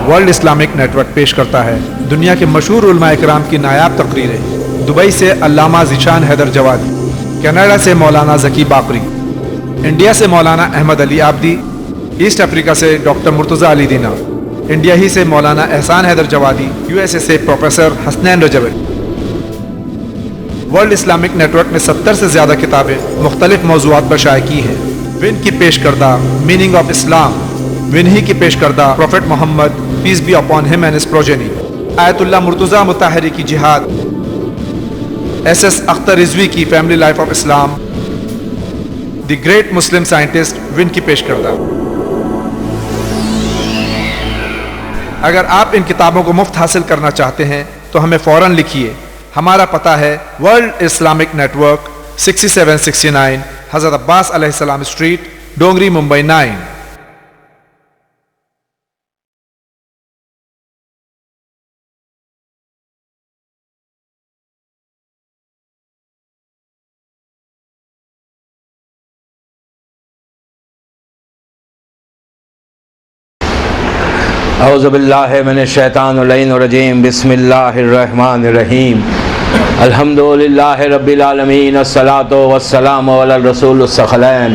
World Islamic net work پیش کرتا ہے دنیا کے مشہور علماء اکرام کی نایاب تقریریں۔ دبئی سے علامہ ذیشان حیدر جوادی، کینیڈا سے مولانا ذکی باقری، انڈیا سے مولانا احمد علی عابدی، ایسٹ افریقہ سے ڈاکٹر مرتضیٰ علی دینا، انڈیا ہی سے Maulana Ehsan Haider Jawadi, U S A سے professor Hasnain Rizvi. World Islamic network نے 70 سے زیادہ کتابیں مختلف موضوعات پر شائع کی ہیں۔ ون کی پیش کردہ میننگ آف اسلام، ون ہی کی پیش کردہ prophet Muhammad peace be upon him and his progeny, Ayatollah Murtaza مطہری کی جہاد، ایس ایس اختر رضوی کی family life of Islam, the great Muslim scientist, one کی پیش کردہ۔ اگر آپ ان کتابوں کو مفت حاصل کرنا چاہتے ہیں تو ہمیں فوراً لکھیے۔ ہمارا پتہ ہے ورلڈ اسلامک نیٹ ورک 6769 حضرت عباس علیہ السلام اسٹریٹ، ڈونگری، ممبئی 9۔ اعوذ باللہ من الشیطان اللعین الرجیم، بسم اللہ الرحمن الرحیم، الحمدللہ رب العالمین، الصلاۃ والسلام علی الرسول الثقلین،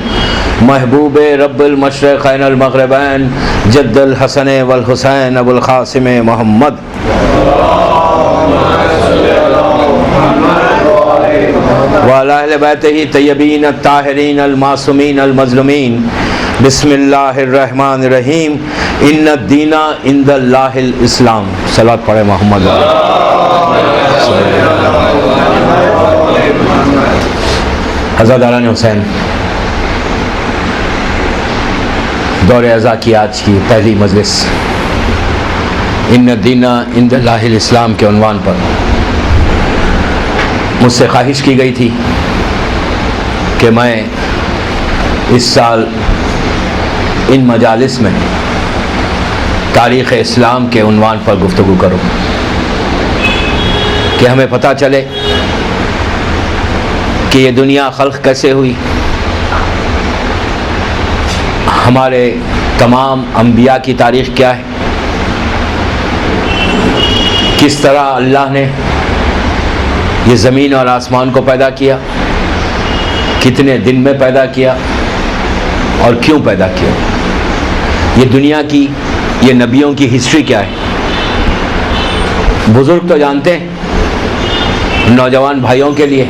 محبوب رب المشرقین المغربین، جد الحسن والحسین ابو القاسم محمد۔ وعلی اہل بیتہ طیبین الطاہرین المعصومین المظلومین۔ بسم اللہ الرحمن الرحیم، ان الدین عند اللہ الاسلام۔ صلوات پڑھے محمد۔ حضرت داران حسین، دور ازا کی آج کی پہلی مجلس ان الدین عند اللہ الاسلام کے عنوان پر مجھ سے خواہش کی گئی تھی کہ میں اس سال ان مجالس میں تاریخ اسلام کے عنوان پر گفتگو کروں کہ ہمیں پتہ چلے کہ یہ دنیا خلق کیسے ہوئی، ہمارے تمام انبیاء کی تاریخ کیا ہے، کس طرح اللہ نے یہ زمین اور آسمان کو پیدا کیا، کتنے دن میں پیدا کیا اور کیوں پیدا کیا، یہ دنیا کی، یہ نبیوں کی ہسٹری کیا ہے۔ بزرگ تو جانتے ہیں، نوجوان بھائیوں کے لیے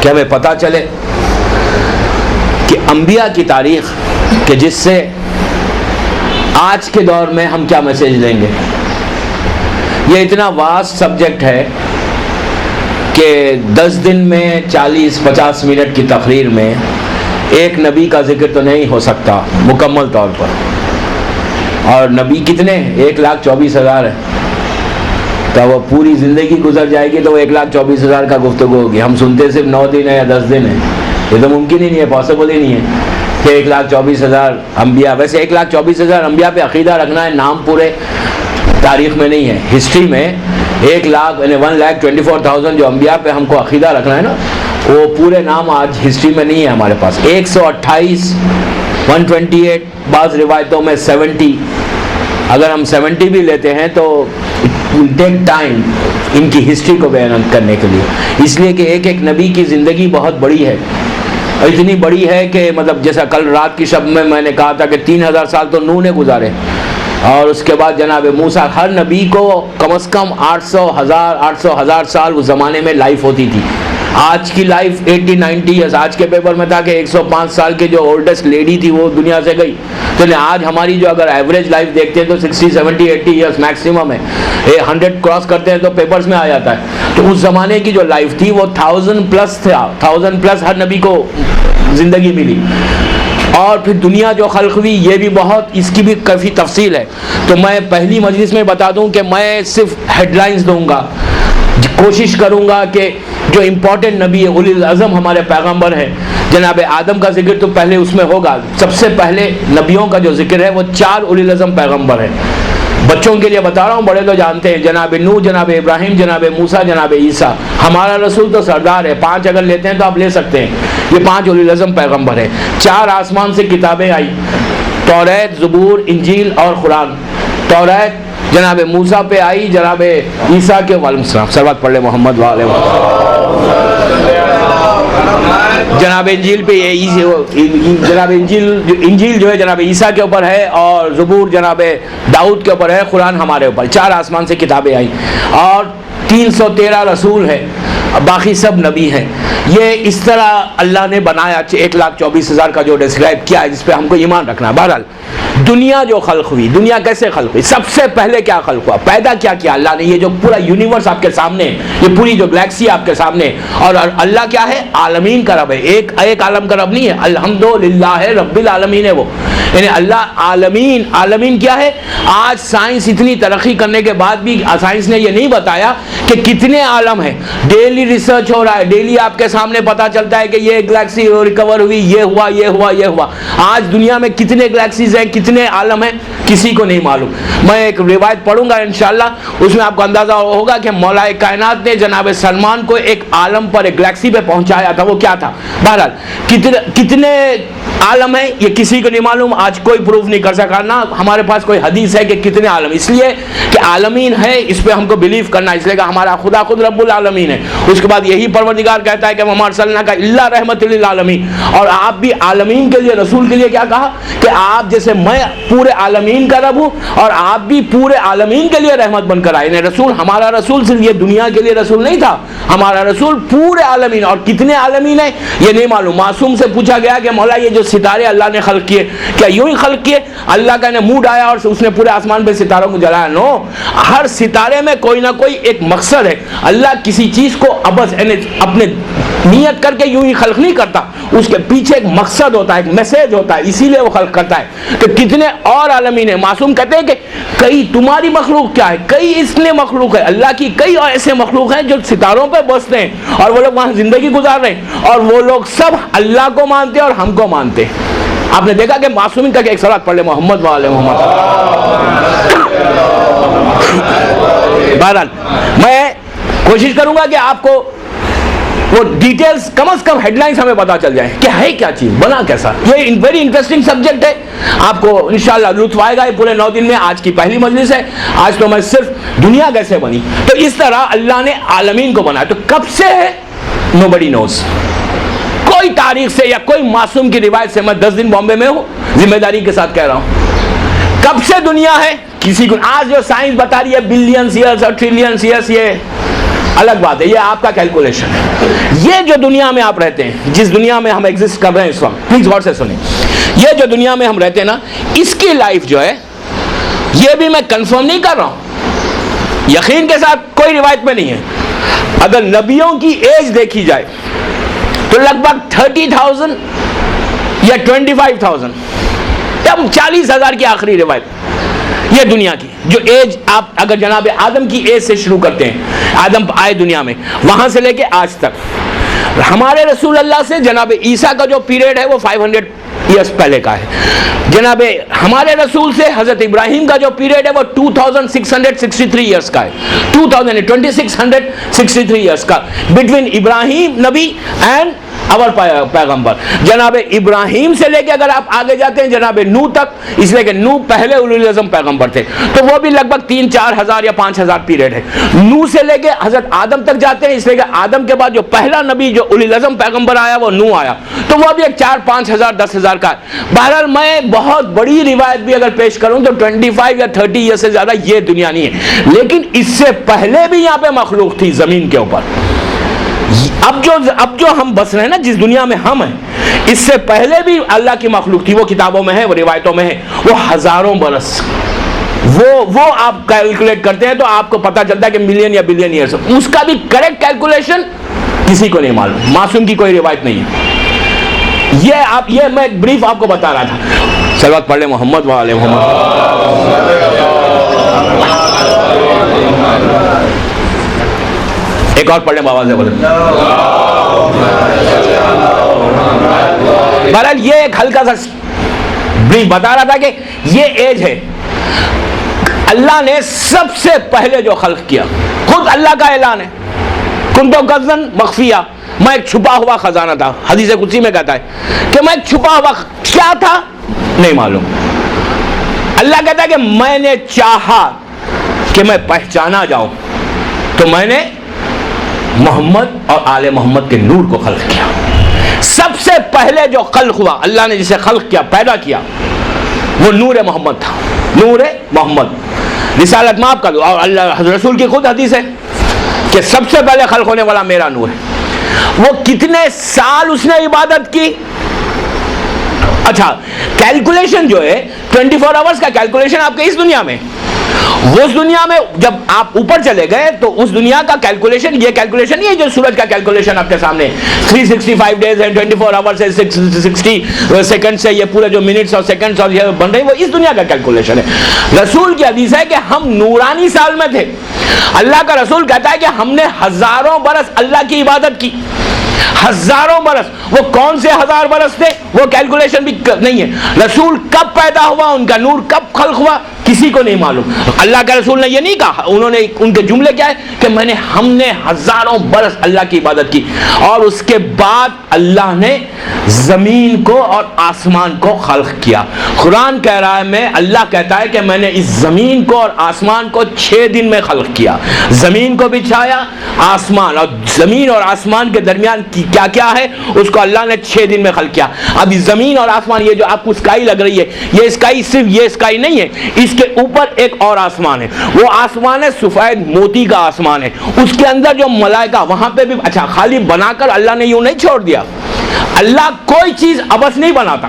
کہ ہمیں پتہ چلے کہ انبیاء کی تاریخ کہ جس سے آج کے دور میں ہم کیا میسیج دیں گے۔ یہ اتنا واسٹ سبجیکٹ ہے کہ 10 دن میں 40-50 منٹ کی تقریر میں ایک نبی کا ذکر تو نہیں ہو سکتا مکمل طور پر، اور نبی کتنے 1,24,000 ہے، تو وہ پوری زندگی گزر جائے گی تو وہ 1,24,000 کا گفتگو ہوگی۔ ہم سنتے صرف 9 دن ہے یا 10 دن ہے، یہ تو ممکن ہی نہیں ہے، پاسبل ہی نہیں ہے کہ 1,24,000 انبیاء۔ ویسے 1,24,000 انبیاء پہ عقیدہ رکھنا ہے، نام پورے تاریخ میں نہیں ہے، ہسٹری میں 1,24,000 جو انبیاء پہ ہم کو عقیدہ رکھنا ہے نا، وہ پورے نام آج ہسٹری میں نہیں ہے ہمارے پاس۔ 128 128 بعض روایتوں میں 70، اگر ہم 70 بھی لیتے ہیں تو it will take time ان کی ہسٹری کو بیان کرنے کے لیے، اس لیے کہ ایک ایک نبی کی زندگی بہت بڑی ہے، اتنی بڑی ہے کہ مطلب جیسا کل رات کی شب میں نے کہا تھا کہ 3,000 سال تو نوح نے گزارے، اور اس کے بعد جناب موسیٰ، ہر نبی کو کم از کم 800,000 سال اس زمانے میں لائف ہوتی تھی۔ آج کی لائف 80-90 ایئرس، آج کے پیپر میں تھا کہ 105 سال کے جو اولڈسٹ لیڈی تھی وہ دنیا سے گئی، تو آج ہماری جو اگر ایوریج لائف دیکھتے ہیں تو 60-70-80 ایئرس میکسیمم ہے، 100 کراس کرتے ہیں تو پیپرز میں آ جاتا ہے۔ تو اس زمانے کی جو لائف تھی وہ 1000+ تھا، 1000+ ہر نبی کو زندگی ملی۔ اور پھر دنیا جو خلق ہوئی یہ بھی بہت، اس کی بھی کافی تفصیل ہے، تو میں پہلی مجلس میں بتا دوں کہ میں صرف ہیڈ لائنز دوں گا، کوشش کروں گا کہ جو امپورٹنٹ نبی ہے، اولی العزم ہمارے پیغمبر ہیں، جناب آدم کا ذکر تو پہلے اس میں ہوگا، سب سے پہلے نبیوں کا جو ذکر ہے وہ 4 اولی العزم پیغمبر ہیں۔ بچوں کے لیے بتا رہا ہوں، بڑے تو جانتے ہیں، جناب نوح، جناب ابراہیم، جناب موسیٰ، جناب عیسیٰ۔ ہمارا رسول تو سردار ہے، 5 اگر لیتے ہیں تو آپ لے سکتے ہیں، یہ 5 اولی العزم پیغمبر ہیں۔ 4 آسمان سے کتابیں آئی، توریت، زبور، انجیل اور قرآن۔ توریت جناب موسیٰ پہ آئی، جناب عیسیٰ کے وعلیکم السلام، صلوات پڑھ لے محمد وعلیہ جناب انجیل پہ جناب انجیل جو ہے جناب عیسیٰ کے اوپر ہے، اور زبور جناب داؤد کے اوپر ہے، قرآن ہمارے اوپر، 4 آسمان سے کتابیں آئیں، اور 313 رسول ہیں، باقی سب نبی ہیں۔ یہ اس طرح اللہ نے بنایا 1,24,000 کا جو ڈسکرائب کیا ہے، جس پہ ہم کو ایمان رکھنا ہے۔ بہرحال دنیا جو خلق ہوئی، دنیا کیسے خلق ہوئی، سب سے پہلے کیا خلق ہوا، پیدا کیا کیا اللہ نے؟ یہ جو پورا یونیورس آپ کے سامنے ہے، یہ پوری جو گلیکسی آپ کے سامنے ہے، اور اللہ کیا ہے؟ عالمین کا رب ہے، ایک عالم کا رب نہیں ہے، الحمدللہ رب العالمین ہے وہ، یعنی اللہ عالمین۔ عالمین کیا ہے؟ آج سائنس اتنی ترقی کرنے کے بعد بھی سائنس نے یہ نہیں بتایا کہ کتنے عالم ہیں۔ ڈیلی ریسرچ ہو رہا ہے، ڈیلی آپ کے سامنے پتا چلتا ہے کہ یہ گلیکسی ریکور ہوئی، یہ ہوا یہ ہوا یہ ہوا۔ آج دنیا میں کتنے گلیکسیز ہیں، کتنے عالم ہیں، کسی کو نہیں معلوم۔ میں ایک روایت پڑھوں گا انشاءاللہ، اس میں آپ کو اندازہ ہوگا کہ مولا کائنات نے جناب سلمان کو ایک عالم پر، ایک گلیکسی پہ پہنچایا تھا، وہ کیا تھا؟ بہرحال کتنے عالم ہیں یہ کسی کو نہیں معلوم، آج کوئی پروف نہیں کر سکا، نہ ہمارے پاس کوئی حدیث ہے کہ کتنے عالم، اس لیے کہ عالمین ہے، اس پہ ہم کو بلیو کرنا، اس لیے کہ ہمارا خدا خود رب العالمین ہے۔ اس کے بعد یہی پروردگار کہتا ہے کہ وما ارسلناک الا رحمۃ للعالمین، اور آپ بھی عالمین کے لیے، رسول کے لیے کیا کہا کہ آپ جیسے میں پورے عالمین کا رب ہوں، اور آپ بھی پورے عالمین کے لیے رحمت بن کر آئے۔ رسول، ہمارا رسول صرف یہ دنیا کے لیے رسول نہیں تھا، ہمارا رسول پورے عالمین، اور کتنے عالمین ہیں یہ نہیں معلوم۔ معصوم سے پوچھا گیا کہ مولا یہ جو ستارے اللہ نے خلق کیے، کیا یوں ہی خلق کیے؟ اللہ کا نے موڈ آیا اور اس نے پورے آسمان پہ ستاروں کو جلایا؟ نو، ہر ستارے میں کوئی نہ کوئی ایک مقصد ہے۔ اللہ کسی چیز کو ابس اپنے نیت کر کے یوں ہی خلق نہیں کرتا، اس کے پیچھے ایک مقصد ہوتا ہے، ایک میسج ہوتا ہے، اسی لیے وہ خلق کرتا ہے۔ کہ کتنے اور عالمین ہیں، معصوم کہتے ہیں کہ کئی تمہاری مخلوق کیا ہے، کئی اس نے مخلوق ہے، اللہ کی کئی ایسے مخلوق ہیں جو ستاروں پہ بستے ہیں اور وہ لوگ وہاں زندگی گزار رہے ہیں، اور وہ لوگ سب اللہ کو مانتے ہیں اور ہم کو مانتے ہیں۔ آپ نے دیکھا کہ معصومین کا کہ ایک صلوات پڑھ لے محمد وعلى محمد۔ بہرحال میں کوشش کروں گا کہ آپ کو وہ ڈیٹیلز کم از کم ہیڈ لائنز ہمیں پتا چل جائیں کہ ہے کیا چیز، بنا کیسا۔ یہ ویری انٹرسٹنگ سبجیکٹ ہے، آپ کو انشاءاللہ لطف آئے گا۔ یہ پورے 9 دن میں آج کی پہلی مجلس ہے، آج تو میں صرف دنیا کیسے بنی، تو اس طرح اللہ نے عالمین کو بنایا۔ تو کب سے ہے nobody knows، کوئی تاریخ سے یا کوئی معصوم کی روایت سے، میں 10 دن بامبے میں ہوں، ذمہ داری کے ساتھ کہہ رہا ہوں، کب سے دنیا ہے کسی کو آج جو سائنس بتا رہی ہے بلینز ایئرز اور ٹریلینز ایئرز، یہ الگ بات ہے، یہ آپ کا کیلکولیشن ہے۔ یہ جو دنیا میں آپ رہتے ہیں، جس دنیا میں ہم ایگزسٹ کر رہے ہیں اس وقت، پلیز غور سے سنیں، یہ جو دنیا میں ہم رہتے ہیں نا، اس کی لائف جو ہے، یہ بھی میں کنفرم نہیں کر رہا ہوں، یقین کے ساتھ، کوئی روایت میں نہیں ہے۔ اگر نبیوں کی ایج دیکھی جائے تو لگ بھگ 30,000 یا 25,000 یا 40,000 کی آخری روایت، یہ دنیا کی جو ایج، آپ اگر جناب آدم کی ایج سے شروع کرتے ہیں، آدم آئے دنیا میں، وہاں سے لے کے آج تک، ہمارے رسول اللہ سے جناب عیسیٰ کا جو پیریڈ ہے وہ 500 ایئرس پہلے کا ہے۔ جناب ہمارے رسول سے حضرت ابراہیم کا جو پیریڈ ہے وہ 2663 ایئرس کا ہے، 2663 ایئرس کا، بٹوین ابراہیم نبی اینڈ اور پیغمبر۔ جناب ابراہیم سے لے کے اگر آپ آگے جاتے ہیں جناب نوح تک، اس لیے کہ نوح پہلے اولو العزم پیغمبر تھے، تو وہ بھی لگ بھگ 3-4 ہزار یا 5 ہزار پیریڈ ہے۔ نوح سے لے کے حضرت آدم تک جاتے ہیں، اس لیے کہ آدم کے بعد جو پہلا نبی جو اولو العزم پیغمبر آیا وہ نوح آیا، تو وہ بھی ایک 4-5 ہزار 10 ہزار کا ہے۔ بہرحال میں بہت بڑی روایت بھی اگر پیش کروں تو 25 یا 30 ایئر سے زیادہ یہ دنیا نہیں ہے، لیکن اس سے پہلے بھی یہاں پہ مخلوق تھی زمین کے اوپر۔ اب جو ہم بس رہے ہیں نا، جس دنیا میں ہم ہیں، اس سے پہلے بھی اللہ کی مخلوق تھی، وہ کتابوں میں ہے، وہ روایتوں میں ہے، وہ ہزاروں برس، وہ آپ کیلکولیٹ کرتے ہیں تو آپ کو پتا چلتا ہے کہ ملین یا بلین ایئرس، اس کا بھی کریکٹ کیلکولیشن کسی کو نہیں معلوم، معصوم کی کوئی روایت نہیں ہے۔ یہ میں ایک بریف آپ کو بتا رہا تھا۔ صلوات پڑھ لیں محمد وعلى محمد۔ ایک اور پڑھ لیں بابا سے بولے۔ بہرحال یہ ایک ہلکا سا بریف بتا رہا تھا کہ یہ ایج ہے، اللہ نے سب سے پہلے جو خلق کیا، خود اللہ کا اعلان ہے، کنتو کنزا مخفیہ، میں ایک چھپا ہوا خزانہ تھا، حدیث قدسی میں کہتا ہے کہ میں ایک چھپا ہوا، کیا تھا نہیں معلوم، اللہ کہتا ہے کہ میں نے چاہا کہ میں پہچانا جاؤں تو میں نے محمد اور آل محمد کے نور کو خلق کیا. سب سے پہلے جو خلق ہوا اللہ نے جسے خلق کیا پیدا کیا وہ نور محمد تھا. نور محمد رسالت معاف کر دو. اور اللہ رسول کی خود حدیث ہے کہ سب سے پہلے خلق ہونے والا میرا نور ہے. وہ کتنے سال اس نے عبادت کی. اچھا کیلکولیشن جو ہے 24 آورز کا کیلکولیشن آپ کے اس دنیا میں, وہ اس دنیا میں جب آپ اوپر چلے گئے تو اس دنیا کا کیلکولیشن یہ کیلکولیشن نہیں ہے جو سورج کا کیلکولیشن آپ کے سامنے 365 ڈیز ہے 24 آورز ہے 60 سیکنڈ سے یہ پورے جو منٹس اور سیکنڈس اور یہ بن رہے ہیں وہ اس دنیا کا کیلکولیشن ہے. رسول کی حدیث ہے کہ ہم نورانی سال میں تھے. اللہ کا رسول کہتا ہے کہ ہم نے ہزاروں برس اللہ کی عبادت کی. ہزاروں برس. وہ کون سے ہزار برس تھے وہ کیلکولیشن بھی نہیں ہے. رسول کب پیدا ہوا, ان کا نور کب خلق ہوا, کسی کو نہیں معلوم. اللہ کے رسول نے یہ نہیں کہا, انہوں نے ان کے جملے کیا ہے کہ ہم نے ہزاروں برس اللہ کی عبادت کی اور اس کے بعد اللہ نے زمین کو اور آسمان کو خلق کیا. قرآن کہہ رہا ہے میں اللہ کہتا ہے کہ میں نے اس زمین کو اور آسمان کو 6 دن میں خلق کیا. زمین کو بچھایا, آسمان, اور زمین اور آسمان کے درمیان کیا کیا ہے اس کو اللہ نے 6 دن میں خلق کیا. اب زمین اور آسمان یہ جو آپ کو اسکائی لگ رہی ہے یہ اسکائی صرف یہ اسکائی نہیں ہے, اس کے اوپر ایک اور آسمان ہے. وہ آسمان ہے سفید موتی کا آسمان ہے. اس کے اندر جو ملائکہ وہاں پہ بھی اچھا خالی بنا کر اللہ نے یوں نہیں چھوڑ دیا. اللہ کوئی چیز عبث نہیں بناتا.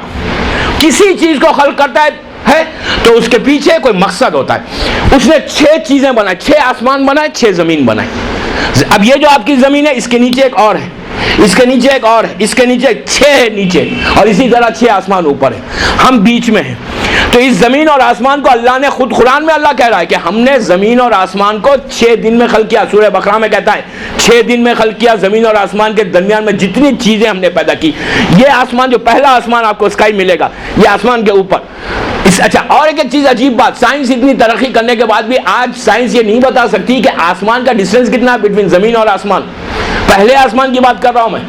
کسی چیز کو خلق کرتا ہے تو اس کے پیچھے کوئی مقصد ہوتا ہے. اس نے 6 چیزیں بنائیں, 6 آسمان بنائے, 6 زمین بنائے. اب یہ جو آپ کی زمین ہے اس کے نیچے ایک اور ہے, اس کے نیچے ایک اور ہے, اس کے نیچے 6 ہے نیچے, اور اسی طرح 6 آسمان اوپر ہے, ہم بیچ میں ہیں. تو اس زمین اور آسمان کو اللہ نے خود قرآن میں اللہ کہہ رہا ہے کہ ہم نے زمین اور آسمان کو 6 دن میں خلق کیا. سورہ بقرہ میں کہتا ہے 6 دن میں خلق کیا. زمین اور آسمان کے درمیان میں جتنی چیزیں ہم نے پیدا کی, یہ آسمان جو پہلا آسمان آپ کو اسکائی ملے گا یہ آسمان کے اوپر. اچھا اور ایک چیز عجیب بات, سائنس اتنی ترقی کرنے کے بعد بھی آج سائنس یہ نہیں بتا سکتی کہ آسمان کا ڈسٹینس کتنا ہے بٹوین زمین اور آسمان. پہلے آسمان کی بات کر رہا ہوں میں,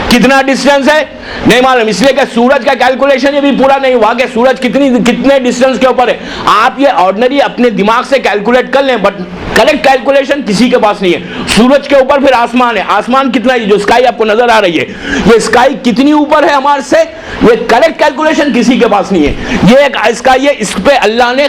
کتنا ڈسٹینس ہے نہیں معلوم, اس لیے کہ سورج کا کیلکولیشن یہ بھی پورا نہیں ہوا کہ سورج کتنے ڈسٹینس کے اوپر ہے. آپ یہ آرڈنری اپنے دماغ سے کیلکولیٹ کر لیں بٹ کریکٹ کیلکولیشن کسی کے پاس نہیں ہے. سورج کے اوپر پھر آسمان ہے, آسمان کتنا ہے جو اسکائی آپ کو نظر آ رہی ہے یہ اسکائی کتنی اوپر ہے ہمارے سے, یہ کریکٹ کیلکولیشن کسی کے پاس نہیں ہے. یہ ایک اسکائی ہے, اس پہ اللہ نے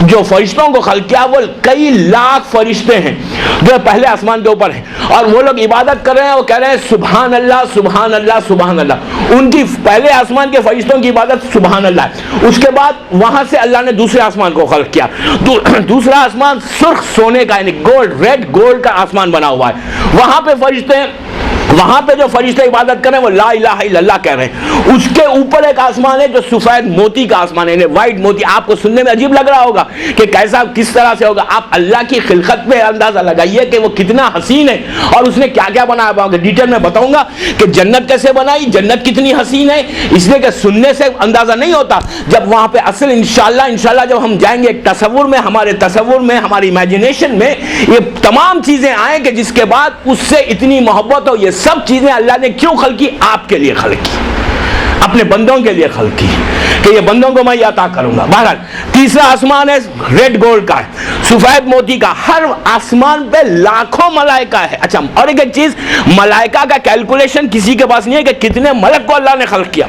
جو فرشتوں کو خلق کیا وہ کئی لاکھ فرشتے ہیں جو پہلے آسمان کے اوپر ہیں, اور وہ لوگ عبادت کر رہے ہیں, وہ کہہ رہے ہیں سبحان اللہ سبحان اللہ سبحان اللہ. ان کی پہلے آسمان کے فرشتوں کی عبادت سبحان اللہ ہے. اس کے بعد وہاں سے اللہ نے دوسرے آسمان کو خلق کیا. دوسرا آسمان سرخ سونے کا یعنی گولڈ, ریڈ گولڈ کا آسمان بنا ہوا ہے. وہاں پہ فرشتے ہیں, وہاں پہ جو فرشتے عبادت کر رہے ہیں وہ لا الہ الا اللہ کہہ رہے ہیں. اس کے اوپر ایک آسمان ہے جو سفید موتی کا آسمان ہے, یعنی وائٹ موتی. آپ کو سننے میں عجیب لگ رہا ہوگا کہ کیسا کس طرح سے ہوگا. آپ اللہ کی خلقت پہ اندازہ لگائیے کہ وہ کتنا حسین ہے اور اس نے کیا کیا بنایا. ڈیٹیل میں بتاؤں گا کہ جنت کیسے بنائی, جنت کتنی حسین ہے, اس لیے کہ سننے سے اندازہ نہیں ہوتا. جب وہاں پہ اصل انشاءاللہ جب ہم جائیں گے ایک تصور میں, ہمارے تصور میں, ہماری امیجنیشن میں یہ تمام چیزیں آئیں کہ جس کے بعد اس سے اتنی محبت ہو. یہ سب چیزیں اللہ نے کیوں خلق کی, آپ کے لیے خلق کی, اپنے بندوں کے لیے خلق کی کہ یہ بندوں کو میں یہ عطا کروں گا. بہرحال تیسرا آسمان ہے ریڈ گولڈ کا ہے, سفید موتی کا. ہر آسمان پہ لاکھوں ملائکہ ہے. اچھا اور ایک چیز, ملائکہ کا کیلکولیشن کسی کے پاس نہیں ہے کہ کتنے ملک کو اللہ نے خلق کیا.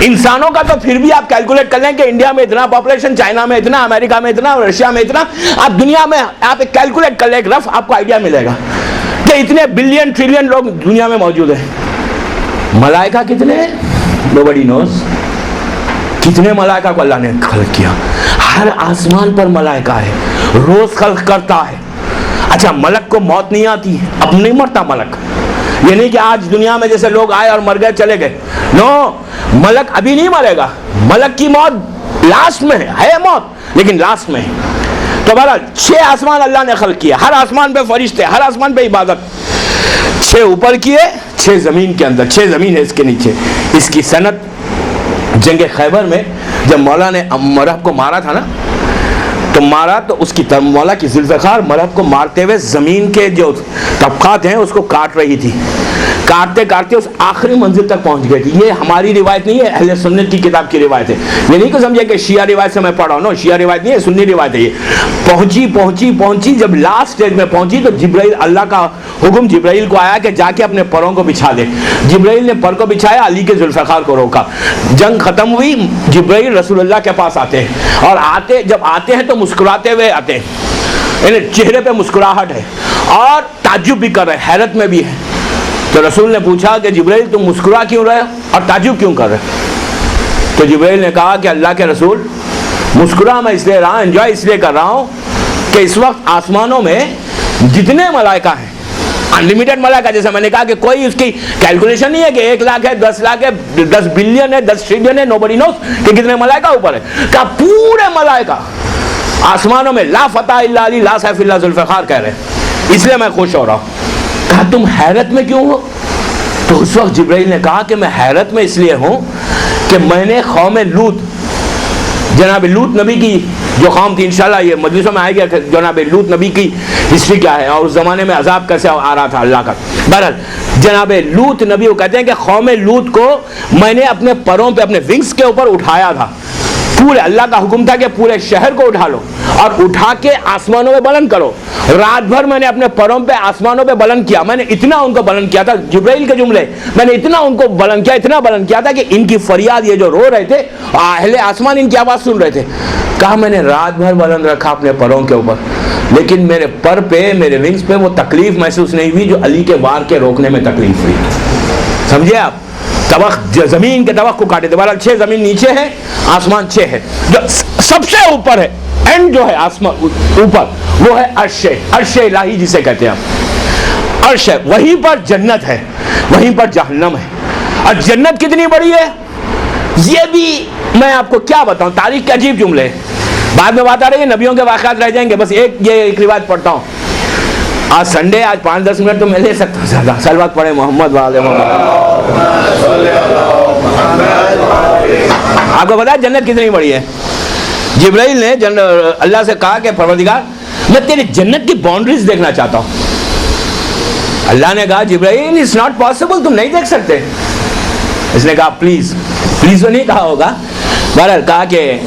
انسانوں کا تو پھر بھی آپ کیلکولیٹ کر لیں کہ انڈیا میں اتنا پاپولیشن, چائنا میں اتنا, امریکہ میں اتنا, رشیا میں اتنا. آپ دنیا میں آپ ایک کیلکولیٹ کر لیں, ایک رف آپ کو آئیڈیا ملے گا کہ اتنے بلین ٹریلین لوگ دنیا میں موجود ہیں. ملائکہ کتنے ہیں nobody knows. کتنے ملائکہ کو اللہ نے خلق کیا. ہر آسمان پر ملائکہ ہے, روز خلق کرتا ہے. اچھا ملک کو موت نہیں آتی, اب نہیں مرتا ملک. یہ نہیں کہ آج دنیا میں جیسے لوگ آئے اور مر گئے چلے گئے, نو, ملک ابھی نہیں مرے گا. ملک کی موت لاسٹ میں ہے موت لیکن لاسٹ میں ہے. تو بہرحال 6 آسمان اللہ نے خلق کیا, ہر آسمان پہ فرشتے, ہر آسمان پہ عبادت. 6 اوپر کیے, 6 زمین کے اندر, 6 زمین ہے اس کے نیچے. اس کی صنعت جنگ خیبر میں جب مولا نے مرہب کو مارا تھا نا, تو مارا تو اس کی مولا کی ذوالفقار مرہب کو مارتے ہوئے زمین کے جو طبقات ہیں اس کو کاٹ رہی تھی. کاٹتے کاٹتے اس آخری منزل تک پہنچ گئے تھے. یہ ہماری روایت نہیں ہے, اہل سنت کی کتاب کی روایت ہے. یہ نہیں کہ سمجھے کہ شیعہ روایت سے میں پڑھ رہا ہوں, شیعہ روایت نہیں ہے, سنی روایت ہے. یہ پہنچی جب لاسٹ اسٹیج میں پہنچی تو جبرائیل, اللہ کا حکم جبرائیل کو آیا کہ جا کے اپنے پروں کو بچھا دے. جبرائیل نے پر کو بچھایا, علی کے ذوالفقار کو روکا. جنگ ختم ہوئی, جبرائیل رسول اللہ کے پاس آتے ہیں, اور جب آتے ہیں تو مسکراتے ہوئے آتے ہیں, یعنی چہرے پہ مسکراہٹ ہے اور تعجب بھی کر رہے, حیرت میں بھی ہے. تو رسول نے پوچھا کہ جبرائیل تم مسکرا کیوں رہے اور تعجب کیوں کر رہے؟ تو جبرائیل نے کہا کہ اللہ کے رسول, مسکرا میں اس لیے رہا, انجوائے اس لیے کر رہا ہوں کہ اس وقت آسمانوں میں جتنے ملائکہ ہیں, انلیمیٹڈ ملائکہ, جیسے میں نے کہا کہ کوئی اس کی کیلکولیشن نہیں ہے کہ 1 لاکھ ہے, 10 لاکھ ہے, 10 بلین ہے, 10 ٹریلین ہے, نوبڈی نوز کہ کتنے ملائکہ اوپر ہے. کہا پورے ملائکہ آسمانوں میں لا فتح الا علی لا سیف الا ذوالفقار کہہ رہے ہیں, اس لیے میں خوش ہو رہا ہوں. کہا تم حیرت میں کیوں ہو؟ تو اس وقت جبرائیل نے کہا کہ میں حیرت میں اس لیے ہوں کہ میں نے قوم لوط, جناب لوط نبی کی جو قوم تھی, انشاءاللہ یہ مجلسوں میں آئے گا کہ جناب لوط نبی کی ہسٹری کیا ہے اور اس زمانے میں عذاب کیسے آ رہا تھا اللہ کا. بہرحال جناب لوط نبی وہ کہتے ہیں کہ قوم لوط کو میں نے اپنے پروں پہ, اپنے ونگز کے اوپر اٹھایا تھا. پورے اللہ کا حکم تھا کہ پورے شہر کو اٹھا لو اور اٹھا کے آسمانوں میں بلند کرو. رات بھر میں نے اپنے پروں پہ آسمانوں پہ بلند کیا, میں نے اتنا ان کو بلند کیا تھا, جبرائیل کے جملے, میں نے اتنا ان کو بلند کیا, اتنا بلند کیا تھا کہ ان کی فریاد, یہ جو رو رہے تھے اہل آسمان ان کی آواز سن رہے تھے. کہا میں نے رات بھر بلند رکھا اپنے پروں کے اوپر, لیکن میرے پر پہ, میرے ونگز پہ وہ تکلیف محسوس نہیں ہوئی جو علی کے وار کے روکنے میں تکلیف ہوئی. سمجھے آپ؟ زمین کے طبق کو کاٹے تھے. بہرحال 6 زمین نیچے ہے, آسمان 6 ہے. جو سب سے اوپر ہے, اینڈ جو ہے آسمان اوپر, وہ ہے عرش, عرش الہی جسے کہتے ہیں آپ, عرش ہے. وہیں پر جنت ہے, وہیں پر جہنم ہے. اور جنت کتنی بڑی ہے یہ بھی میں آپ کو کیا بتاؤں, تاریخ کے عجیب جملے. بعد میں بات آ رہی ہے, نبیوں کے واقعات رہ جائیں گے, بس ایک روایت پڑھتا ہوں. آج سنڈے, آج 5-10 منٹ تو میں لے سکتا ہوں زیادہ. صلوات پڑھے محمد والے محمد. آپ کو پتا ہے جنت کتنی بڑی ہے؟ جبرائیل نے اللہ سے کہا کہ پروردگار میں تیری جنت کی باؤنڈریز دیکھنا چاہتا ہوں. اللہ نے کہا جبرائیل اٹس ناٹ پاسبل, تم نہیں دیکھ سکتے. اس نے کہا پلیز تو نہیں کہا ہوگا, بہرحال کہا کہ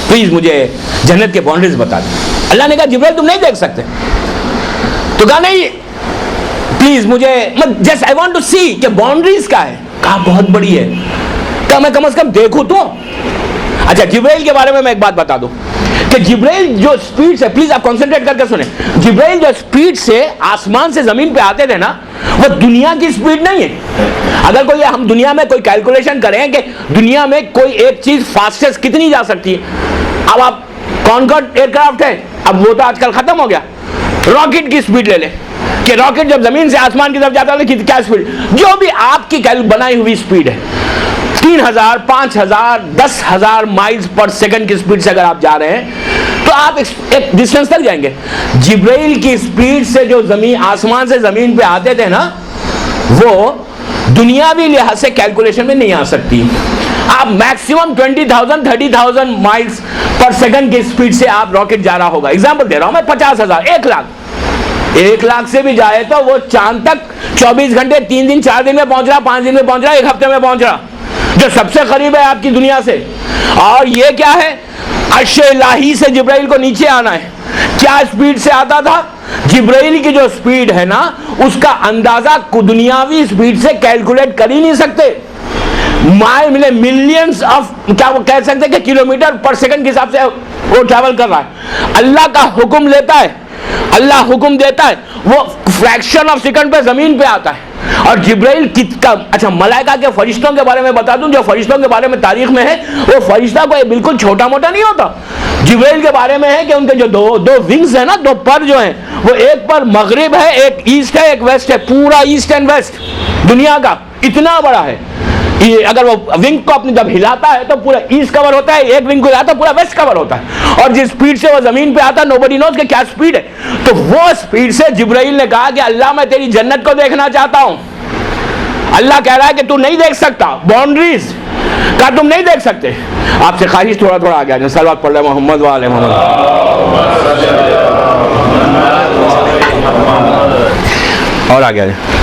پلیز مجھے جنت کے باؤنڈریز بتا دیں. اللہ نے کہا جبرائیل تم نہیں دیکھ سکتے. تو کہا نہیں پلیز مجھے, جسٹ آئی وانٹ ٹو سی کہ باؤنڈریز کیا ہے. کہا بہت بڑی ہے. کہا میں کم از کم دیکھوں تو. اچھا جبرائیل کے بارے میں ایک بات بتا دوں کہ جبرائیل جو سپیڈ سے, پلیز آپ کنسنٹریٹ کر کے سنیں, جبرائیل جو سپیڈ سے آسمان سے زمین پہ آتے تھے نا, وہ دنیا کی سپیڈ نہیں ہے. اگر کوئی ہم دنیا میں کوئی کیلکولیشن کریں کہ دنیا میں کوئی ایک چیز فاسٹسٹ کتنی جا سکتی ہے, اب آپ کانکورڈ ایئر کرافٹ ہے, اب وہ تو آج کل ختم ہو گیا. راکٹ کی سپیڈ لے لیں کہ راکٹ جب زمین سے آسمان کی طرف جاتا ہے کیا سپیڈ, جو بھی آپ کی بنائی ہوئی سپیڈ ہے, 3000, 5000, 10,000 مائلز پر سیکنڈ کی سپیڈ سے اگر آپ جا رہے ہیں تو آپ ایک ڈسٹینس تک جائیں گے. جبرائیل کی سپیڈ سے جو آسمان سے زمین پہ آتے تھے نا, وہ دنیاوی لحاظ سے کیلکولیشن میں نہیں آ سکتی. آپ میکسیمم 20,000, 30,000 مائلز پر سیکنڈ کی سپیڈ سے آپ راکٹ جا رہا ہوگا. ایگزامپل دے رہا ہوں میں, 50,000, 1 لاکھ, 1 لاکھ سے بھی جائے تو وہ چاند تک 24 گھنٹے, 3 دن, 4 دن میں پہنچ رہا, 5 دن میں پہنچ رہا, 1 ہفتے میں پہنچ رہا, جو سب سے قریب ہے آپ کی دنیا سے. اور یہ کیا ہے, عرش الہی سے جبرائیل کو نیچے آنا ہے. کیا سپیڈ سے آتا تھا؟ جبرائیل کی جو سپیڈ ہے نا, اس کا اندازہ دنیاوی سپیڈ سے کیلکولیٹ کر ہی نہیں سکتے. ملینز آف, کیا وہ کہہ سکتے کہ کلومیٹر پر سیکنڈ کے حساب سے وہ ٹریول کر رہا ہے. اللہ کا حکم لیتا ہے, اللہ حکم دیتا ہے, وہ فریکشن آف سیکنڈ پہ زمین پہ آتا ہے. اور جبرائیل اچھا ملائکہ کے فرشتوں کے بارے میں بتا دوں, جو فرشتوں کے بارے میں تاریخ میں ہے, وہ فرشتہ کوئی بالکل چھوٹا موٹا نہیں ہوتا. جبرائیل کے بارے میں ہے کہ ان کے جو دو ونگز ہیں نا, 2 پر جو ہیں, وہ ایک پر مغرب ہے, ایک ایسٹ ہے, ایک ویسٹ ہے. پورا ایسٹ اینڈ ویسٹ دنیا کا اتنا بڑا ہے. اگر وہ ونگ کو اپنی جب ہلاتا ہے تو پورا ایسٹ کور ہوتا ہے, ایک ونگ کو ہلاتا ہے پورا ویسٹ کور ہوتا ہے. اور جس سپیڈ سے وہ زمین پہ آتا ہے, نوبڈی نوز کہ کیا سپیڈ ہے. تو وہ سپیڈ سے جبرائیل نے کہا کہ اللہ میں تیری جنت کو دیکھنا چاہتا ہوں. اللہ کہہ رہا ہے کہ تو نہیں دیکھ سکتا باؤنڈریز, کہا تم نہیں دیکھ سکتے. آپ سے خواہش تھوڑا تھوڑا آگے آ جائیں, صلوات پڑھ لیں محمد وآل محمد. اور آگے آ جائیں.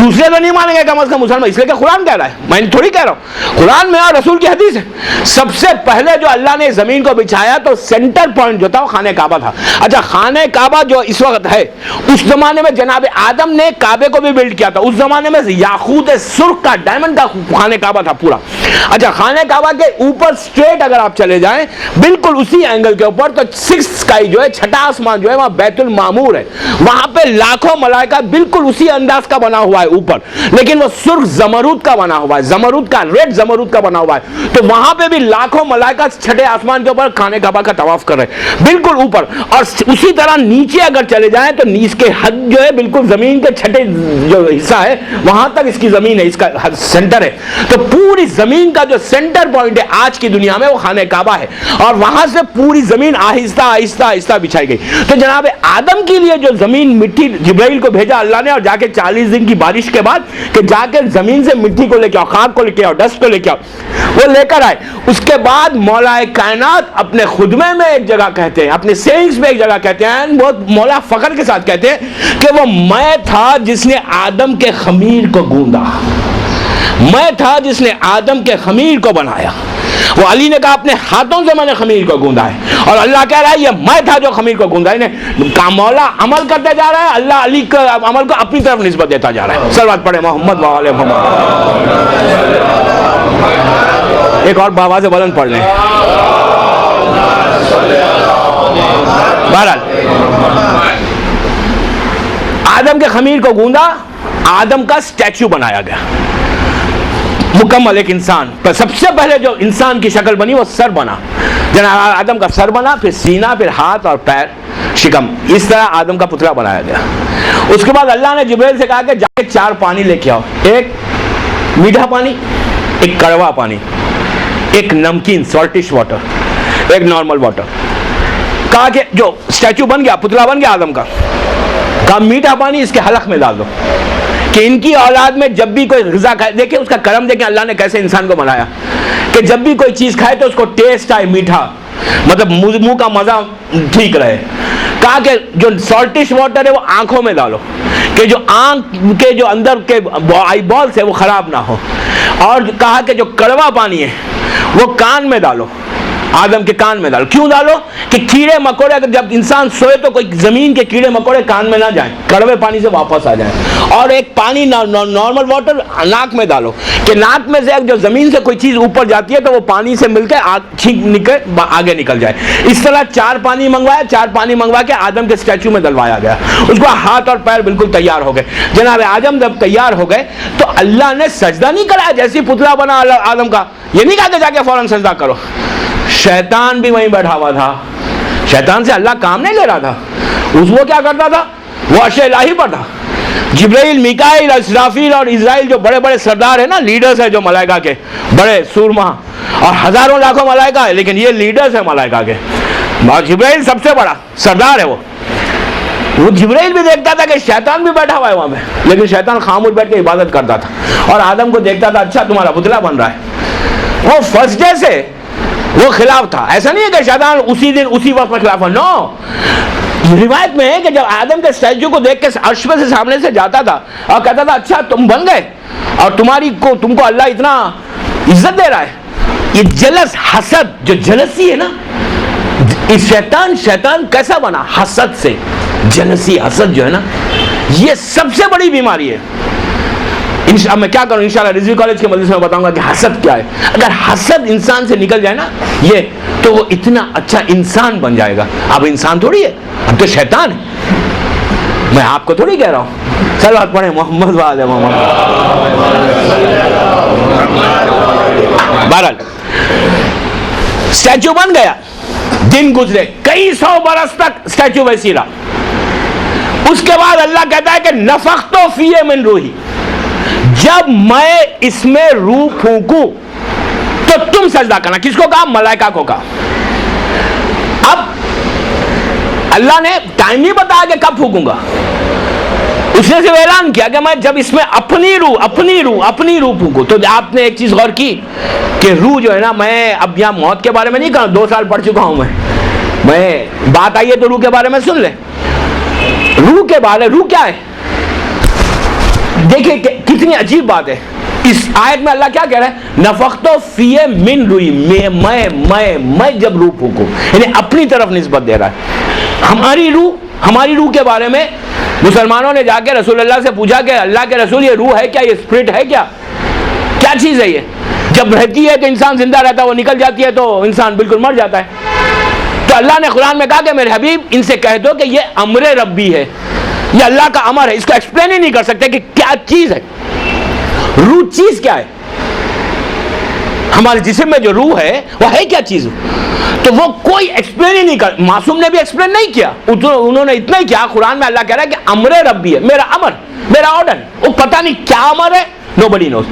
دوسرے تو نہیں مانیں گے کم از کم مسلمان، اس لیے کہ قرآن کہہ رہا ہے، میں تھوڑی کہہ رہا ہوں، قرآن میں اور رسول کی حدیث ہے. سب سے پہلے جو اللہ نے زمین کو بچھایا تو سینٹر پوائنٹ جو تھا وہ خانہ کعبہ تھا. اچھا خانہ کعبہ جو اس وقت ہے، اس زمانے میں جناب آدم نے کعبے کو بھی بلڈ کیا تھا. اس زمانے میں یاقوت سرخ کا ڈائمنڈ کا خانہ کعبہ تھا پورا. اچھا خانہ کعبہ کے اوپر اسٹریٹ اگر آپ چلے جائیں بالکل اسی اینگل کے اوپر تو سکس اسکائی جو ہے، چھٹا آسمان جو ہے، وہاں بیت المعمور ہے. وہاں پہ لاکھوں ملائکہ بالکل اسی انداز کا بنا ہوا ہے اوپر، لیکن وہ سرخ زمرود کا بنا ہوا ہے، زمرود کا، ریڈ زمرود کا بنا ہوا ہے. تو وہاں پہ بھی لاکھوں ملائکہ چھٹے آسمان کے اوپر خانہ کعبہ کا طواف کر رہے ہیں بالکل اوپر. اور اسی طرح نیچے اگر چلے جائیں تو نیچے کے حد جو ہے بالکل زمین کے چھٹے جو حصہ ہے وہاں تک اس کی زمین ہے، اس کا سینٹر ہے. تو پوری زمین کا جو سینٹر پوائنٹ ہے آج کی دنیا میں وہ خانہ کعبہ ہے، اور وہاں سے پوری زمین آہستہ آہستہ آہستہ بچھائی گئی. تو جناب آدم کے لیے جو زمین مٹی جبرائیل کو بھیجا اللہ نے، اور جا کے 40 دن کی بارش کے بعد کہ جا کے زمین سے مٹی کو لے کے آؤ، خاک کو لے کے آؤ، ڈسٹ کو لے کے آؤ، وہ لے کر آئے. اس کے بعد مولا کائنات اپنے خدمے میں ایک جگہ کہتے ہیں، اپنے سینگز میں ایک جگہ کہتے ہیں، وہ مولا فخر کے ساتھ کہتے ہیں کہ وہ میں تھا جس نے آدم کے خمیر کو گوندا، میں تھا جس نے آدم کے خمیر کو بنایا. وہ علی نے کہا اپنے ہاتھوں سے میں نے خمیر کو گوندا ہے، اور اللہ کہہ رہا ہے یہ میں تھا جو خمیر کو گوندا. مولا عمل کرتے جا رہا ہے، اللہ علی کا عمل کو اپنی طرف نسبت دیتا جا رہا ہے. صلوات پڑھے محمد و آل محمد. ایک اور بآواز بلند پڑھ لیں. بہرحال آدم کے خمیر کو گوندا، آدم کا اسٹیچو بنایا گیا مکمل ایک انسان. پر سب سے پہلے جو انسان کی شکل بنی وہ سر بنا، جناب آدم کا سر بنا، پھر سینہ، پھر ہاتھ اور پیر، شکم. اس طرح آدم کا پتلا بنایا گیا. اس کے بعد اللہ نے جبرائیل سے کہا کہ جا کے 4 پانی لے کے آؤ، ایک میٹھا پانی، ایک کڑوا پانی، ایک نمکین سالٹش واٹر، ایک نارمل واٹر. کہا کہ جو اسٹیچو بن گیا، پتلا بن گیا آدم کا، کہا میٹھا پانی اس کے حلق میں ڈال دو کہ ان کی اولاد میں جب بھی کوئی غذا کھائے، دیکھیں اس کا کرم، دیکھیں اللہ نے کیسے انسان کو بنایا کہ جب بھی کوئی چیز کھائے تو اس کو ٹیسٹ آئے میٹھا، مطلب منہ کا مزہ ٹھیک رہے. کہا کہ جو سالٹش واٹر ہے وہ آنکھوں میں ڈالو کہ جو آنکھ کے جو اندر کے آئی بالز ہے وہ خراب نہ ہو. اور کہا کہ جو کڑوا پانی ہے وہ کان میں ڈالو، آدم کے کان میں ڈالو. کیوں ڈالو؟ کہ کیڑے مکوڑے اگر جب انسان سوئے تو کوئی زمین کے کیڑے مکوڑے کان میں نہ جائیں، کڑوے پانی سے واپس آ جائیں. اور ایک پانی نارمل واٹر ناک میں ڈالو کہ ناک میں سے جو زمین سے کوئی چیز اوپر جاتی ہے تو وہ پانی سے مل کے چھینک نکل آگے نکل جائے. اس طرح 4 پانی منگوایا، 4 پانی منگوا کے آدم کے اسٹیچو میں ڈلوایا گیا. اس کو ہاتھ اور پیر بالکل تیار ہو گئے. جناب آدم جب تیار ہو گئے تو اللہ نے سجدہ نہیں کرایا، جیسی پتلا بنا آدم کا، یہ نہیں کہا کہ جا کے فوراً سجدہ کرو. شیطان بھی وہیں بیٹھا ہوا تھا، شیطان سے اللہ کام نہیں لے رہا تھا. وہ کیا کرتا تھا؟ وہ عرش الہی پر تھا. جبرائیل، میکائیل، اسرافیل اور اسرائیل جو بڑے بڑے سردار ہیں نا، لیڈرز ہیں جو ملائکہ کے بڑے سورما، اور ہزاروں لاکھوں ملائکہ ہیں لیکن یہ لیڈرز ہیں ملائکہ کے. جبرائیل سب سے بڑا سردار ہے. وہ جبرائیل بھی دیکھتا تھا کہ شیطان بھی بیٹھا ہوا ہے وہاں پہ، لیکن شیطان خاموش بیٹھ کے عبادت کرتا تھا اور آدم کو دیکھتا تھا اچھا تمہارا پتلا بن رہا ہے. وہ فرسٹ ڈے سے وہ خلاف تھا. ایسا نہیں ہے کہ شیطان اسی دن اسی وقت میں خلاف ہے، نو. روایت میں ہے کہ جب آدم کے اسٹیچو کو دیکھ کے عرش پہ سے سامنے سے جاتا تھا اور کہتا تھا اچھا تم بن گئے اور تم کو اللہ اتنا عزت دے رہا ہے. یہ جلس، حسد، جو جلسی ہے نا، شیطان کیسا بنا؟ حسد سے. جلسی، حسد جو ہے نا، یہ سب سے بڑی بیماری ہے. میں کیا کروں، انشاءاللہ رضوی کالج کے مجلس میں بتاؤں گا کہ حسد کیا ہے. اگر حسد انسان سے نکل جائے نا یہ، تو وہ اتنا اچھا انسان بن جائے گا. اب انسان تھوڑی ہے، اب تو شیطان ہے. میں آپ کو تھوڑی کہہ رہا ہوں. صلوات پڑھیں محمد و آل محمد. بہرحال اسٹیچو بن گیا، دن گزرے، کئی 100 برس تک اسٹیچو ویسی رہا. اس کے بعد اللہ کہتا ہے کہ نفخت فیہ من روحی، جب میں اس میں روح پھونکوں تو تم سجدہ کرنا. کس کو کہا؟ ملائکہ کو کہا. اب اللہ نے ٹائم نہیں بتایا کہ کب پھونکوں گا، اس نے صرف اعلان کیا کہ میں جب اس میں اپنی روح پھونکوں. تو آپ نے ایک چیز غور کی کہ روح جو ہے نا، میں اب یہاں موت کے بارے میں نہیں کہا، 2 سال پڑھ چکا ہوں میں بات آئی ہے تو روح کے بارے میں سن لے. روح کے بارے، روح کیا ہے؟ دیکھیں کہ کتنی عجیب بات ہے. اس آیت میں اللہ کیا کہہ رہا ہے؟ نفخت فیہ من روحی، میں جب روح پھونکوں، یعنی اپنی طرف نسبت دے رہا ہے. ہماری روح کے بارے میں مسلمانوں نے جا کے رسول اللہ سے پوچھا کہ اللہ کے رسول یہ روح ہے کیا، یہ اسپرٹ ہے کیا چیز ہے یہ؟ جب رہتی ہے تو انسان زندہ رہتا ہے، وہ نکل جاتی ہے تو انسان بالکل مر جاتا ہے. تو اللہ نے قرآن میں کہا کہ میرے حبیب ان سے کہہ دو کہ یہ امر ربی ہے، یہ اللہ کا امر ہے. اس کو ایکسپلین ہی نہیں کر سکتے کہ کیا چیز ہے. روح چیز کیا ہے؟ ہمارے جسم میں جو روح ہے وہ ہے کیا چیز؟ تو وہ کوئی ایکسپلین ہی نہیں کر. معصوم نے بھی ایکسپلین نہیں کیا، انہوں نے اتنا ہی کیا. قرآن میں اللہ کہہ رہا ہے کہ امر ربی ہے، میرا امر، میرا آرڈر. وہ پتہ نہیں کیا امر ہے، nobody knows.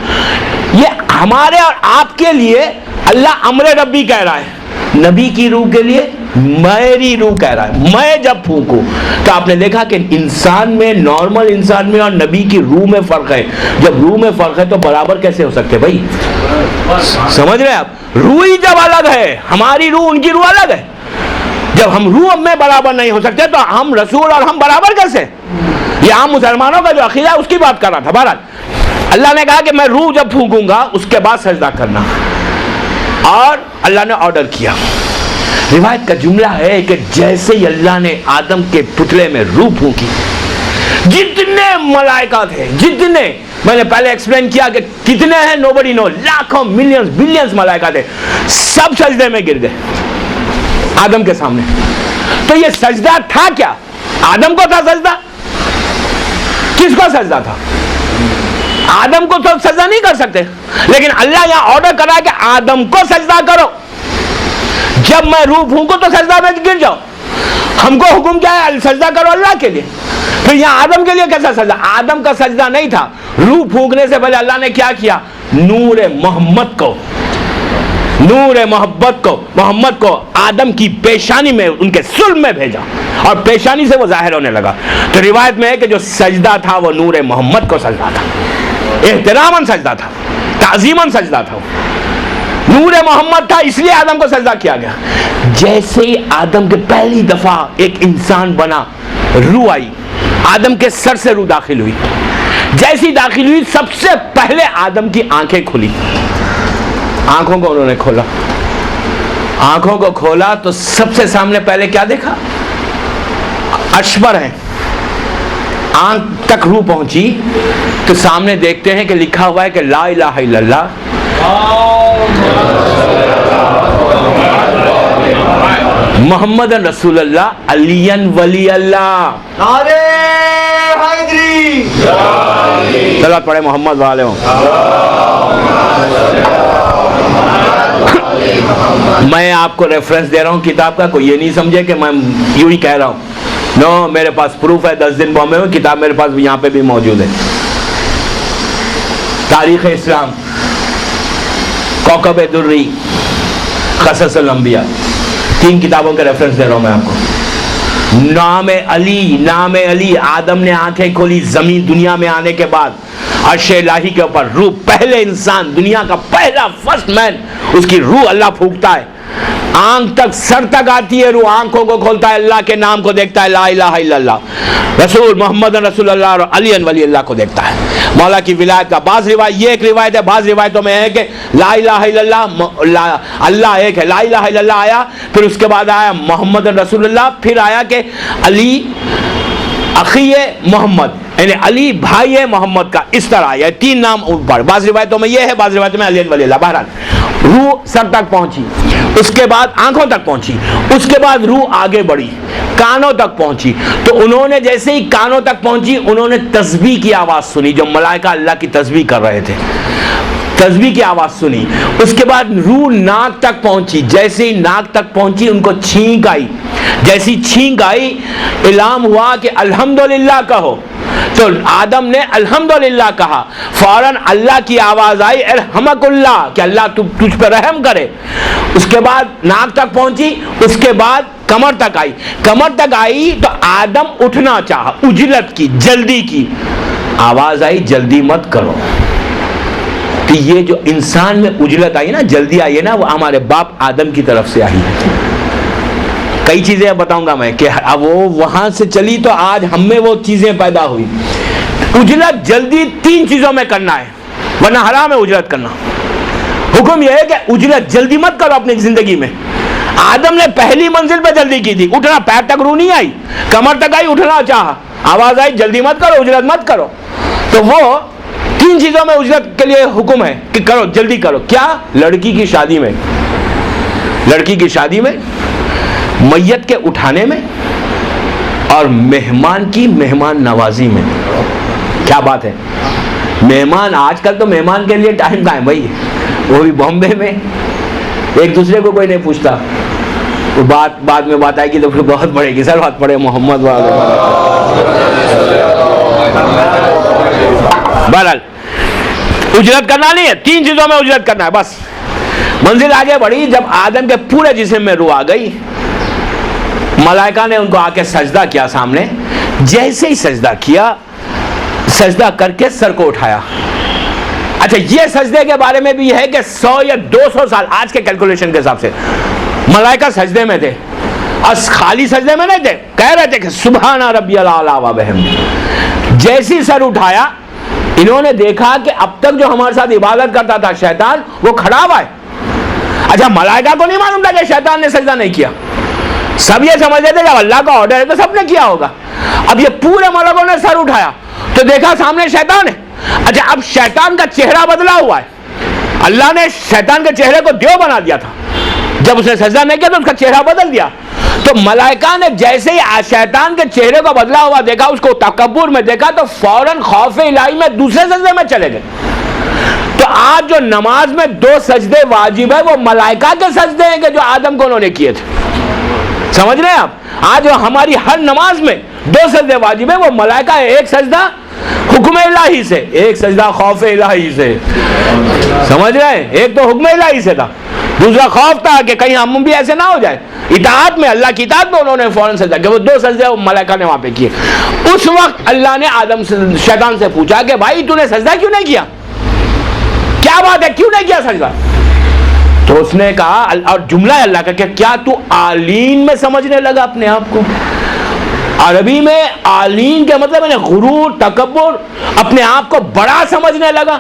یہ ہمارے اور آپ کے لیے اللہ امر ربی کہہ رہا ہے، نبی کی روح کے لیے میری روح کہہ رہا ہے میں جب پھونکوں. تو آپ نے دیکھا کہ انسان میں، نارمل انسان میں اور نبی کی روح میں فرق ہے. جب روح میں فرق ہے تو برابر کیسے ہو سکتے بھائی؟ سمجھ رہے ہیں آپ؟ روح ہی جب الگ ہے، ہماری روح ان کی روح الگ ہے. جب ہم روح میں برابر نہیں ہو سکتے تو ہم رسول اور ہم برابر کیسے؟ یہ عام مسلمانوں کا جو عقیدہ ہے اس کی بات کر رہا تھا. بہرحال اللہ نے کہا کہ میں روح جب پھونکوں گا اس کے بعد سجدہ کرنا، اور اللہ نے آرڈر کیا. روایت کا جملہ ہے کہ جیسے ہی اللہ نے آدم کے پتلے میں روح پھونکی، جتنے ملائکہ تھے، جتنے، میں نے پہلے ایکسپلین کیا کہ کتنے ہیں nobody knows، لاکھوں ملینز بلینز ملائکہ تھے، سب سجدے میں گر گئے آدم کے سامنے. تو یہ سجدہ تھا کیا؟ آدم کو تھا سجدہ؟ کس کو سجدہ تھا؟ آدم کو تو سجدہ نہیں کر سکتے، لیکن اللہ یہاں آرڈر کرا ہے کہ آدم کو سجدہ کرو. جب میں روح پھونکوں تو سجدہ میں گر جاؤ. ہم کو حکم کیا ہے؟ سجدہ کرو اللہ کے لیے. پھر یہاں آدم کے لیے کیسا سجدہ؟ آدم کا سجدہ نہیں تھا. روح پھونکنے سے پہلے اللہ نے کیا کیا؟ نور محمد کو، نور محمد کو آدم کی پیشانی میں، ان کے صلب میں بھیجا، اور پیشانی سے وہ ظاہر ہونے لگا. تو روایت میں ہے کہ جو سجدہ تھا وہ نور محمد کو سجدہ تھا، احتراماً سجدہ تھا، تعظیماً سجدہ تھا. نور محمد تھا اس لیے آدم کو سجدہ کیا گیا. جیسے ہی آدم کے پہلی دفعہ ایک انسان بنا، روح آئی، آدم کے سر سے روح داخل ہوئی. جیسی داخل ہوئی سب سے پہلے آدم کی آنکھیں کھلی. آنکھوں کو انہوں نے کھولا. آنکھوں کو کھولا تو سب سے سامنے پہلے کیا دیکھا؟ عرش پر ہے. آنکھ تک روح پہنچی تو سامنے دیکھتے ہیں کہ لکھا ہوا ہے کہ لا الہ الا اللہ محمد رسول اللہ علی ولی اللہ. نعرہ حیدری، صلوات پڑھے محمد والے ہوں. میں آپ کو ریفرنس دے رہا ہوں کتاب کا، کوئی یہ نہیں سمجھے کہ میں یوں ہی کہہ رہا ہوں. نو، میرے پاس پروف ہے. 10 دن بامبے میں کتاب میرے پاس یہاں پہ بھی موجود ہے. تاریخ اسلام، کوكب دری، قصص الانبیاء، 3 کتابوں کے ریفرنس دے رہا ہوں میں آپ کو. نام علی. آدم نے آنکھیں کھولی زمین دنیا میں آنے کے بعد، عرش الہی کے اوپر روح، پہلے انسان، دنیا کا پہلا فرسٹ مین، اس کی روح اللہ پھونکتا ہے. آنکھ تک، سر تک آتی ہے روح. آنکھوں کو کھولتا ہے، اللہ کے نام کو دیکھتا ہے، لا الہ الا اللہ رسول محمد رسول اللہ اور علی ولی اللہ کو دیکھتا ہے. مولا کی ولایت کا بعض روایت، یہ ایک روایت ہے، بعض روایتوں میں ہے کہ لا الہ الا اللہ، اللہ ایک ہے، لا الہ الا اللہ آیا، پھر اس کے بعد آیا محمد رسول اللہ، پھر آیا کہ علی اخی محمد، یعنی علی بھائی ہے محمد کا. اس طرح یہ 3 نام اوپر. بعض روایتوں میں یہ ہے، بعض روایتوں میں علی ولی اللہ. بہرحال روح سر تک پہنچی، اس کے بعد آنکھوں تک پہنچی، اس کے بعد روح آگے بڑھی، کانوں تک پہنچی. تو انہوں نے جیسے ہی کانوں تک پہنچی، انہوں نے تسبیح کی آواز سنی. جو ملائکہ اللہ کی تسبیح کر رہے تھے، تسبیح کی آواز سنی. اس کے بعد روح ناک تک پہنچی. جیسے ہی ناک تک پہنچی ان کو چھینک آئی. جیسی چھینک آئی اعلان ہوا کہ الحمدللہ کہو. تو آدم نے الحمدللہ کہا. فوراً اللہ کی آواز آئی ارحمک اللہ، کہ اللہ تجھ پہ رحم کرے. اس کے بعد ناک تک پہنچی، اس کے بعد کمر تک آئی. کمر تک آئی تو آدم اٹھنا چاہا، عجلت کی، جلدی کی. آواز آئی جلدی مت کرو. کہ یہ جو انسان میں عجلت آئی نا، جلدی آئی ہے نا، وہ ہمارے باپ آدم کی طرف سے آئی. کئی چیزیں بتاؤں گا میں کہ اب وہ وہاں سے چلی تو آج ہم میں وہ چیزیں پیدا ہوئی. اجرت جلدی 3 چیزوں میں کرنا ہے ورنہ حرام ہے اجرت کرنا. حکم یہ ہے کہ اجرت جلدی مت کرو اپنی زندگی میں. آدم نے پہلی منزل پہ جلدی کی تھی, اٹھنا پیر تک روح نہیں آئی, کمر تک آئی, اٹھنا چاہا, آواز آئی جلدی مت کرو, اجرت مت کرو. تو وہ 3 چیزوں میں اجرت کے لیے حکم ہے کہ کرو, جلدی کرو. کیا؟ لڑکی کی شادی میں, لڑکی کی شادی میں, میت کے اٹھانے میں, اور مہمان کی مہمان نوازی میں. کیا بات ہے. مہمان, آج کل تو مہمان کے لیے ٹائم کہاں ہے بھائی, وہ بھی بامبے میں, ایک دوسرے کو کوئی نہیں پوچھتا. بعد میں بات آئے گی تو پھر بہت پڑے گی, سر بات پڑے محمد. بہرحال اجرت کرنا نہیں ہے, 3 چیزوں میں اجرت کرنا ہے بس. منزل آگے بڑھی, جب آدم کے پورے جسم میں روح آ گئی, ملائکہ نے ان کو آ کے سجدہ کیا سامنے. جیسے ہی سجدہ کیا, سجدہ کر کے سر کو اٹھایا. اچھا, یہ سجدے کے بارے میں بھی یہ ہے کہ 100 یا 200 سال آج کے کیلکولیشن کے حساب سے ملائکہ سجدے میں تھے, اور خالی سجدے میں نہیں تھے, کہہ رہے تھے کہ سبحان ربی الاعلی و بحمدہ. جیسی سر اٹھایا, انہوں نے دیکھا کہ اب تک جو ہمارے ساتھ عبادت کرتا تھا شیطان, وہ کھڑا ہوا ہے. اچھا, ملائکہ کو نہیں معلوم تھا کہ شیطان نے سجدہ نہیں کیا. سب یہ سمجھتے تھے جب اللہ کا آرڈر ہے تو سب نے کیا ہوگا. اب یہ پورے ملکوں نے سر اٹھایا تو دیکھا سامنے شیطان ہے. اچھا, اب شیطان کا چہرہ بدلا ہوا ہے. اللہ نے شیطان کے چہرے کو دیو بنا دیا تھا, جب اس نے سجدہ نہیں کیا تو اس کا چہرہ بدل دیا. تو ملائکہ نے جیسے ہی شیطان کے چہرے کو بدلا ہوا دیکھا, اس کو تکبر میں دیکھا, تو فوراً خوف الہی میں دوسرے سجدے میں چلے گئے. تو آج جو نماز میں 2 سجدے واجب ہے, وہ ملائکہ کے سجدے ہیں کہ جو آدم کو انہوں نے کیے تھے. سمجھ رہے ہیں آپ؟ آج جو ہماری ہر نماز میں 2 سجدے واجب ہے, وہ ملائکہ ہے. ایک سجدہ حکم الہی سے, ایک سجدہ خوف الہی سے. سمجھ رہے ہیں؟ ایک تو حکم الہی سے تھا, دوسرا خوف تھا کہ کہیں ہم بھی ایسے نہ ہو جائے. اطاعت میں, اللہ کی اطاعت میں انہوں نے فوراً سجدہ کیا. وہ 2 سجدے ملائکہ نے وہاں پہ کیے. اس وقت اللہ نے آدم سے, شیطان سے پوچھا کہ بھائی تو نے سجدہ کیوں نہیں کیا, کیا بات ہے, کیوں نہیں کیا سجدہ؟ تو اس نے کہا, اور جملہ ہے اللہ کا کہ کیا تو آلین میں سمجھنے لگا اپنے آپ کو. عربی میں آلین کے مطلب ہے غرور, تکبر, اپنے آپ کو بڑا سمجھنے لگا.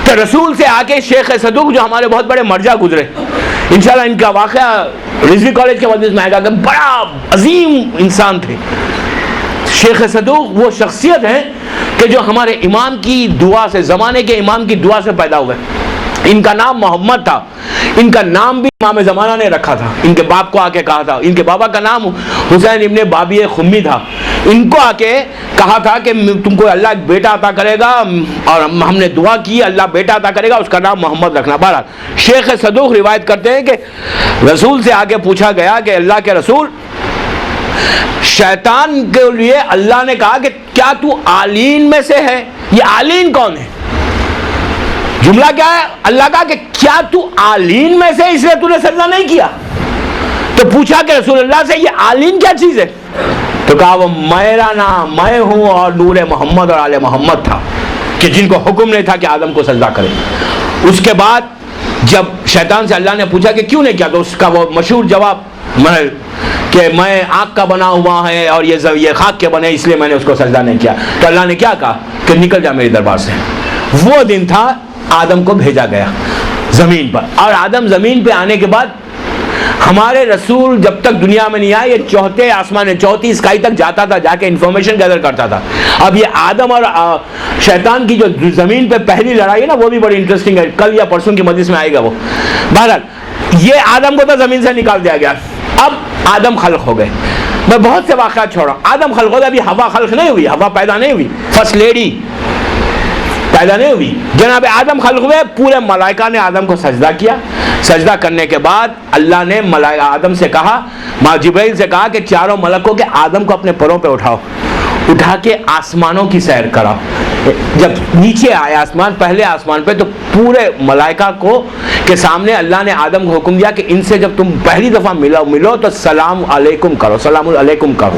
کہ رسول سے آ کے شیخ صدوق جو ہمارے بہت بڑے مرجع گزرے, انشاءاللہ ان کا واقعہ رضوی کالج کے مجلس میں آئے گا, کہ بڑا عظیم انسان تھے. شیخ صدوق وہ شخصیت ہے کہ جو ہمارے امام کی دعا سے, زمانے کے امام کی دعا سے پیدا ہوئے. ان کا نام محمد تھا, ان کا نام بھی امام زمانہ نے رکھا تھا. ان کے باپ کو آ کے کہا تھا, ان کے بابا کا نام حسین ابن بابی خمی تھا. ان کو آ کے کہا تھا کہ تم کو اللہ ایک بیٹا عطا کرے گا, اور ہم نے دعا کی اللہ بیٹا عطا کرے گا, اس کا نام محمد رکھنا. بہرحال شیخ صدوق روایت کرتے ہیں کہ رسول سے آ کے پوچھا گیا کہ اللہ کے رسول, شیطان کے لیے اللہ نے کہا کہ کیا تو آلین میں سے ہے. یہ آلین کون ہے؟ جملہ کیا ہے اللہ کا کہ کیا تو آلین میں سے, اس لیے تو نے سجدہ نہیں کیا. تو پوچھا کہ رسول اللہ سے یہ آلین کیا چیز ہے؟ تو کہا وہ میرا نام, میں ہوں, اور نور محمد اور آل محمد تھا, کہ جن کو حکم نہیں تھا کہ آدم کو سجدہ کرے. اس کے بعد جب شیطان سے اللہ نے پوچھا کہ کیوں نہیں کیا, تو اس کا وہ مشہور جواب کہ میں آگ کا بنا ہوا ہے اور یہ خاک کے بنے, اس لیے میں نے اس کو سجدہ نہیں کیا. تو اللہ نے کیا کہا کہ نکل جا میرے دربار سے. وہ دن تھا آدم کو بھیجا گیا زمین پر, اور آدم زمین پہ آنے کے بعد ہمارے رسول جب تک دنیا میں نہیں آئے, یہ 4تھے آسمان, 4تھی اسکائی تک جاتا تھا, جا کے انفارمیشن گیدر کرتا تھا. اب یہ آدم اور شیطان کی جو زمین پہ پہلی لڑائی ہے نا, وہ بھی بڑی انٹرسٹنگ ہے, کل یا پرسوں کی مجلس میں آئے گا وہ. بہرحال یہ آدم کو تو زمین سے نکال دیا گیا. اب آدم خلق ہو گئے. میں بہت سے واقعات چھوڑا. آدم خلق ہو گئے, ابھی ہوا خلق نہیں ہوئی, ہوا پیدا نہیں ہوئی, فرسٹ لیڈی پیدا نہیں ہوئی. جناب آدم خلق ہوئے, پورے ملائکہ نے آدم کو سجدہ کیا. سجدہ کرنے کے بعد اللہ نے آدم سے کہا, جبرائیل سے کہا کہ 4 ملکوں کے آدم کو اپنے پروں پہ اٹھاؤ, اٹھا کے آسمانوں کی سیر کراؤ. جب نیچے آئے آسمان, پہلے آسمان پہ, تو پورے ملائکہ کو کے سامنے اللہ نے آدم کو حکم دیا کہ ان سے جب تم پہلی دفعہ ملو تو سلام علیکم کرو, سلام علیکم کرو.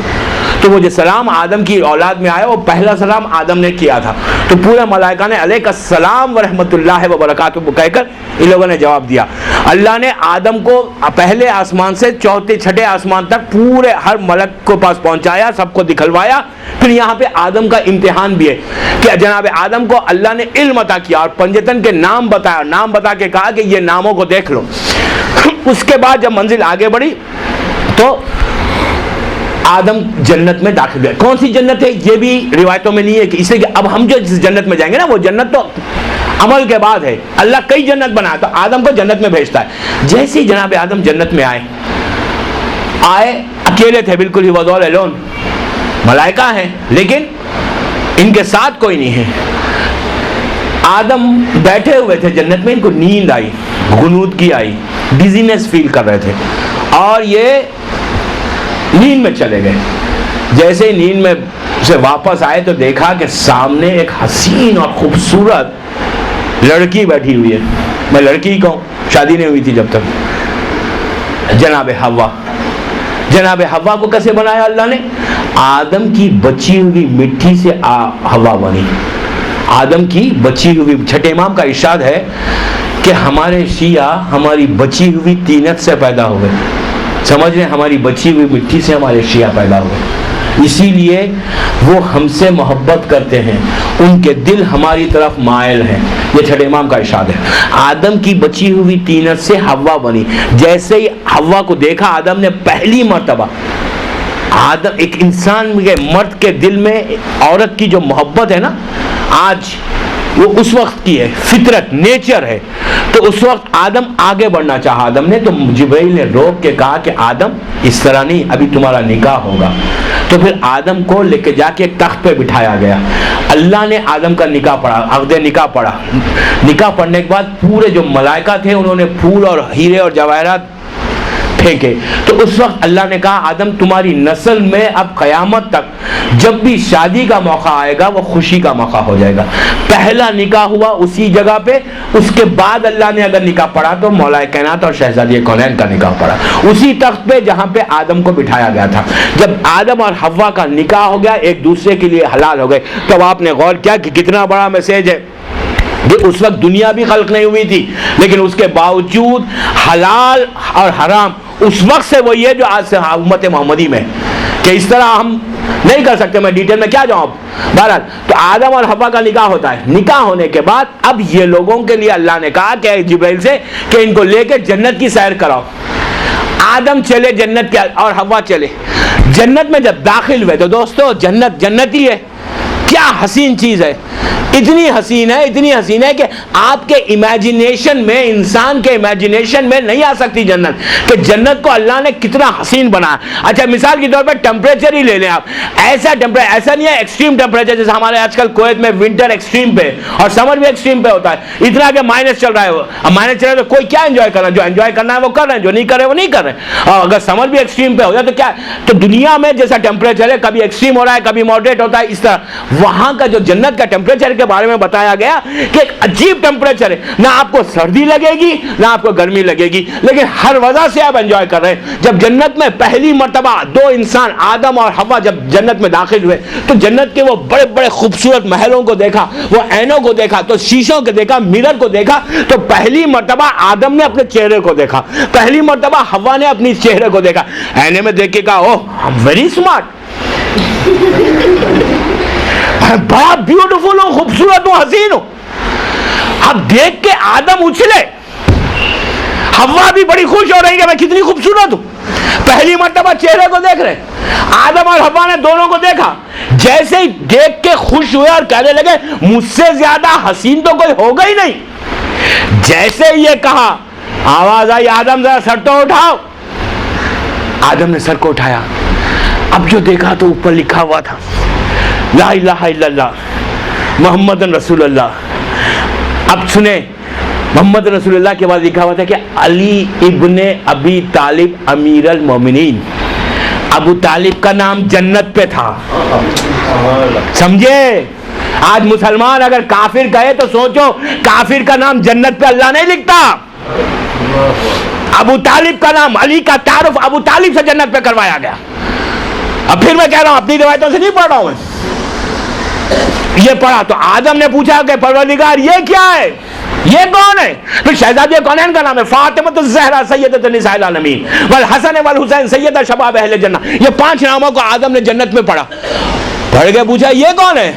تو وہ جو سلام آدم کی اولاد میں آیا وہ پہلا سلام آدم نے کیا تھا، تو پورے ملائکہ نے علیک السلام ورحمۃ اللہ وبرکاتہ کہہ کر ان لوگوں نے جواب دیا۔ اللہ نے آدم کو پہلے آسمان سے چوتھے چھٹے آسمان تک پورے ہر ملک کو پاس پہنچایا، سب کو دکھلوایا۔ پھر یہاں پہ آدم کا امتحان بھی ہے کہ جناب آدم کو اللہ نے علم عطا کیا اور پنجتن کے نام بتایا، نام بتا کے کہا کہ یہ ناموں کو دیکھ لو۔ اس کے بعد جب منزل آگے بڑھی تو آدم جنت میں داخل ہوئے۔ کون سی جنت ہے یہ بھی روایتوں میں نہیں ہے، کہ اس لیے کہ اب ہم جو جس جنت میں جائیں گے نا وہ جنت تو عمل کے بعد ہے، اللہ کئی جنت بنایا تو آدم کو جنت میں بھیجتا ہے۔ جیسے ہی جناب آدم جنت میں آئے اکیلے تھے، بالکل ہی واز آل الون، ملائکہ ہیں لیکن ان کے ساتھ کوئی نہیں ہے۔ آدم بیٹھے ہوئے تھے جنت میں، ان کو نیند آئی، غنودگی آئی، ڈیزینس فیل کر رہے تھے اور یہ نیند میں چلے گئے۔ جیسے نیند میں سے واپس آئے تو دیکھا کہ سامنے ایک حسین اور خوبصورت لڑکی بیٹھی ہوئی ہے۔ میں لڑکی ہی کہوں، شادی نہیں ہوئی تھی جب تک۔ جناب حوا، جناب حوا کو کیسے بنایا اللہ نے؟ آدم کی بچی ہوئی مٹی سے حوا بنی۔ آدم کی بچی ہوئی، چھٹے امام کا ارشاد ہے کہ ہمارے شیعہ ہماری بچی ہوئی طینت سے پیدا ہوئے، سمجھ رہے ہیں، ہماری بچی ہوئی مٹی سے ہمارے شیعہ پیدا ہوئے، اسی لیے وہ ہم سے محبت کرتے ہیں، ان کے دل ہماری طرف مائل ہیں۔ یہ چھٹے امام کا ارشاد ہے۔ آدم کی بچی ہوئی طینت سے حوا بنی۔ جیسے ہی حوا کو دیکھا آدم نے پہلی مرتبہ، آدم ایک انسان کے مرد کے دل میں عورت کی جو محبت ہے نا آج وہ اس وقت کی ہے، فطرت، نیچر ہے، تو اس وقت آدم آگے بڑھنا چاہا آدم نے، تو جبرائیل نے روک کے کہا کہ آدم اس طرح نہیں، ابھی تمہارا نکاح ہوگا۔ تو پھر آدم کو لے کے جا کے ایک تخت پہ بٹھایا گیا، اللہ نے آدم کا نکاح پڑھا، عقد نکاح پڑھا۔ نکاح پڑھنے کے بعد پورے جو ملائکہ تھے انہوں نے پھول اور ہیرے اور جواہرات پھینکے، تو اس وقت اللہ نے کہا آدم تمہاری نسل میں اب قیامت تک جب بھی شادی کا موقع آئے گا وہ خوشی کا موقع ہو جائے گا۔ پہلا نکاح ہوا اسی جگہ پہ، اس کے بعد اللہ نے اگر نکاح پڑھا تو مولا کائنات اور شہزادی کونین کا نکاح پڑھا اسی تخت پہ جہاں پہ آدم کو بٹھایا گیا تھا۔ جب آدم اور حوا کا نکاح ہو گیا، ایک دوسرے کے لیے حلال ہو گئے، تو آپ نے غور کیا کہ کتنا بڑا میسج ہے کہ اس وقت دنیا بھی خلق نہیں ہوئی تھی لیکن اس کے باوجود حلال اور حرام اس وقت سے وہی ہے جو آج سے امت محمدی میں، کہ اس طرح ہم نہیں کر سکتے، میں ڈیٹیل میں کیا جاؤں۔ بہرحال تو آدم اور حوا کا نکاح ہوتا ہے، نکاح ہونے کے بعد اب یہ لوگوں کے لیے اللہ نے کہا کہ جبرائیل سے کہ ان کو لے کے جنت کی سیر کراؤ۔ آدم چلے جنت کے اور حوا چلے جنت میں۔ جب داخل ہوئے تو دوستو جنت جنتی ہے، کیا حسین چیز ہے، اتنی حسین ہے، اتنی حسین ہے کہ آپ کے امیجنیشن میں، انسان کے امیجنیشن میں نہیں آ سکتی جنت، کہ جنت کو اللہ نے کتنا حسین بنایا۔ اچھا مثال کے طور پر ٹیمپریچر ہی لے لیں آپ، ایسا ٹیمپریچر، ایسا نہیں ہے ایکسٹریم ٹیمپریچر جیسے ہمارے آج کل کویت میں ونٹر ایکسٹریم پہ اور سمر بھی ایکسٹریم پہ ہوتا ہے، اتنا کہ مائنس چل رہا ہے۔ اب مائنس چل رہا ہے تو کوئی کیا انجوائے کر رہا ہے؟ جو انجوائے کرنا ہے وہ کر رہے ہیں، جو نہیں کر رہے وہ نہیں کر رہے ہیں۔ اور اگر سمر بھی ایکسٹریم پہ ہو جائے تو کیا، تو دنیا میں جیسا ٹیمپریچر ہے کبھی ایکسٹریم ہو رہا ہے کبھی ماڈریٹ ہوتا ہے، اس طرح وہاں کا جو جنت کا ٹیمپریچر کے بارے میں بتایا گیا کہ ایک عجیب ٹیمپریچر ہے، نہ آپ کو سردی لگے گی نہ آپ کو گرمی لگے گی، لیکن ہر وجہ سے آپ انجوائے کر رہے ہیں۔ جب جنت میں پہلی مرتبہ دو انسان آدم اور حوا جب جنت میں داخل ہوئے تو جنت کے وہ بڑے بڑے خوبصورت محلوں کو دیکھا، وہ اینوں کو دیکھا، تو شیشوں کو دیکھا، میرر کو دیکھا، تو پہلی مرتبہ آدم نے اپنے چہرے کو دیکھا، پہلی مرتبہ حوا نے اپنی چہرے کو دیکھا، اینے میں دیکھ کے کہا اوہ آئی ایم ویری اسمارٹ، بڑا بیوٹیفل ہوں، خوبصورت ہوں، حسین ہوں۔ اب دیکھ کے آدم اچھلے، حوا بھی بڑی خوش ہو رہی کہ میں کتنی خوبصورت ہوں، پہلی مرتبہ چہرے کو دیکھ رہے۔ آدم اور حوا نے دونوں کو دیکھا، جیسے ہی دیکھ کے خوش ہوئے اور کہنے لگے مجھ سے زیادہ حسین تو کوئی ہوگا ہی نہیں۔ جیسے یہ کہا آواز آئی آدم ذرا سر تو اٹھاؤ۔ آدم نے سر کو اٹھایا، اب جو دیکھا تو اوپر لکھا ہوا تھا لا الہ الا اللہ محمد رسول اللہ۔ اب سنیں، محمد رسول اللہ کے بعد لکھا ہوا تھا کہ علی ابن ابی طالب امیر المومنین۔ ابو طالب کا نام جنت پہ تھا، سمجھے؟ آج مسلمان اگر کافر کہے تو سوچو کافر کا نام جنت پہ اللہ نہیں لکھتا۔ ابو طالب کا نام، علی کا تعارف ابو طالب سے جنت پہ کروایا گیا۔ اب پھر میں کہہ رہا ہوں اپنی روایتوں سے نہیں پڑھ رہا ہوں میں، یہ پڑھا تو آدم نے پوچھا کہ پروردگار یہ کیا ہے، یہ کون ہے؟ تو شہزادی کونین کا نام ہے فاطمۃ الزہرا سیدۃ النساء العالمین والحسن والحسین سید شباب اہل جنہ. یہ 5 ناموں کو آدم نے جنت میں پڑھا. پڑھ کے پوچھا یہ کون ہے؟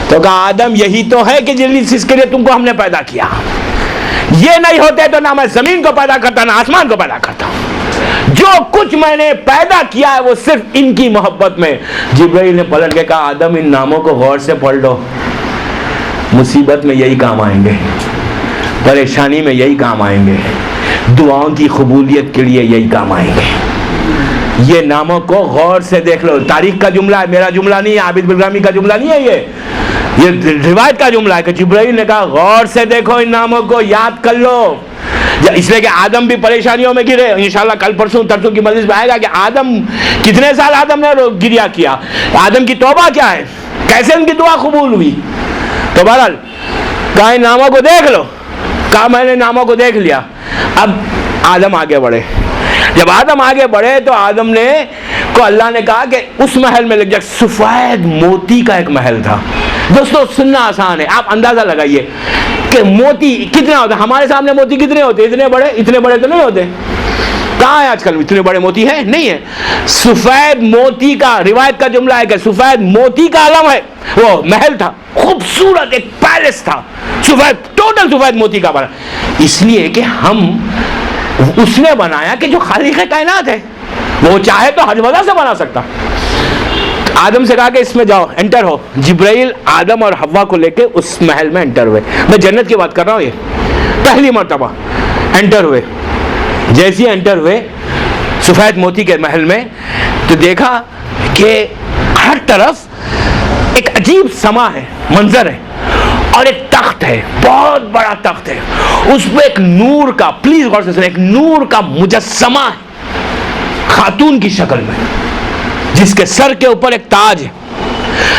تو کہا آدم یہی تو ہے کہ جس کے لیے تم کو ہم نے پیدا کیا. یہ نہیں ہوتے تو نہ میں زمین کو پیدا کرتا نہ آسمان کو پیدا کرتا. جو کچھ میں نے پیدا کیا ہے وہ صرف ان کی محبت میں. جبرائیل نے پلٹ کے کہا آدم ان ناموں کو غور سے پڑھ لو، مصیبت میں یہی کام آئیں گے، پریشانی میں یہی کام آئیں گے، دعاؤں کی قبولیت کے لیے یہی کام آئیں گے. یہ ناموں کو غور سے دیکھ لو. تاریخ کا جملہ ہے، میرا جملہ نہیں ہے، عابد بلرامی کا جملہ نہیں ہے، یہ روایت کا جملہ ہے کہ جبرائیل نے کہا غور سے دیکھو ان ناموں کو، یاد کر لو. اس لیے کہ آدم بھی پریشانیوں میں گرے. انشاءاللہ کل پرسوں ترسوں کی مجلس میں آئے گا کہ آدم کتنے سال آدم نے گریا کیا، آدم کی توبہ کیا ہے، کیسے ان کی دعا قبول ہوئی. تو بہرحال کہا ان ناموں کو دیکھ لو. کہا میں نے ناموں کو دیکھ لیا. اب آدم آگے بڑھے. جب آدم آگے بڑھے تو آدم نے کو اللہ نے کہا کہ اس محل میں لگ جا. سفید موتی کا ایک محل تھا. دوستو سننا آسان ہے، آپ اندازہ لگائیے کہ موتی کتنا ہوتا ہے. ہمارے سامنے موتی کتنے ہوتے ہیں؟ اتنے بڑے تو نہیں ہوتے. کہاں ہے آج کل اتنے بڑے موتی ہیں؟ نہیں ہے. سفید موتی کا، روایت کا جملہ ہے کہ سفید موتی کا علم ہے. وہ محل تھا، خوبصورت ایک پیلس تھا، سفید، ٹوٹل سفید موتی کا بنا. اس لیے کہ ہم اس نے بنایا کہ جو خالق کائنات ہے، وہ چاہے تو ہر وجہ سے بنا سکتا. آدم سے کہا کہ اس میں جاؤ، انٹر ہو. جبرائیل آدم اور حوا کو لے کے اس محل میں انٹر ہوئے. میں جنت کی بات کر رہا ہوں، یہ پہلی مرتبہ انٹر ہوئے. جیسے ہی انٹر ہوئے سفید موتی کے محل میں تو دیکھا کہ ہر طرف ایک عجیب سما ہے، منظر ہے، اور ایک تخت ہے، بہت بڑا تخت ہے. اس پہ ایک نور کا، پلیز غور سے سنیں، ایک نور کا مجسمہ ہے خاتون کی شکل میں، جس کے سر کے اوپر ایک تاج ہے،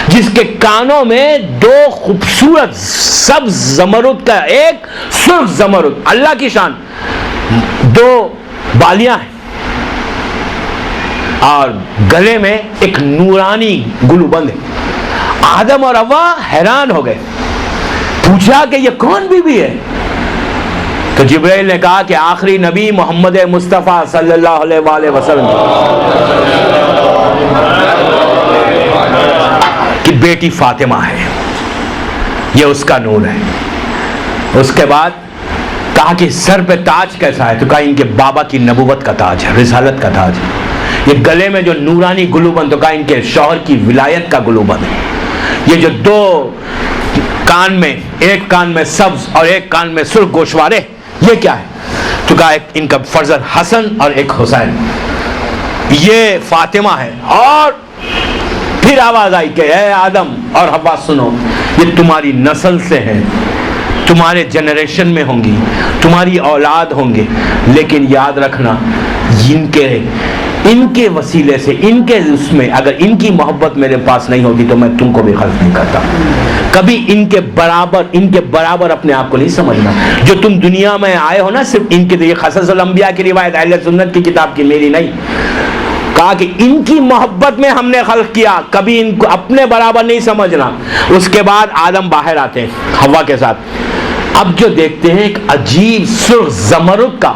جس کے کانوں میں 2 خوبصورت سبز زمرد کا، ایک سرخ زمرد، اللہ کی شان، 2 بالیاں ہیں، اور گلے میں ایک نورانی گلوبند ہے. آدم اور حوا حیران ہو گئے. پوچھا کہ یہ کون بی بی ہے؟ تو جبرائیل نے کہا کہ آخری نبی محمد مصطفیٰ صلی اللہ علیہ وآلہ وسلم کی بیٹی فاطمہ ہے، یہ اس کا نور ہے. اس کے بعد کہا کہ سر پہ تاج کیسا ہے؟ تو کہا ان کے بابا کی نبوت کا تاج ہے، رسالت کا تاج ہے. یہ گلے میں جو نورانی گلوبند، تو کہا ان کے شوہر کی ولایت کا گلوبند ہے. یہ جو 2 کان میں، ایک کان میں سبز اور ایک کان میں سرخ گوشوارے، یہ کیا ہے؟ تو کہا ان کا فرزند حسن اور ایک حسین، یہ فاطمہ ہے. اور پھر آواز آئی کہ اے آدم اور حوا سنو، یہ تمہاری نسل سے ہیں، تمہارے جنریشن میں ہوں گی، تمہاری اولاد ہوں گے، لیکن یاد رکھنا ان کے وسیلے سے، ان کے اس میں اگر ان کی محبت میرے پاس نہیں ہوگی تو میں تم کو بھی خلق نہیں کرتا. کبھی ان کے برابر اپنے آپ کو نہیں سمجھنا. جو تم دنیا میں آئے ہو نا، صرف ان کے، یہ قصص الانبیاء کی روایت، اہل سنت کی کتاب کی، میری نہیں. کہا کہ ان کی محبت میں ہم نے خلق کیا، کبھی ان کو اپنے برابر نہیں سمجھنا. اس کے بعد آدم باہر آتے ہیں حوا کے ساتھ. اب جو دیکھتے ہیں ایک عجیب سرخ زمرد کا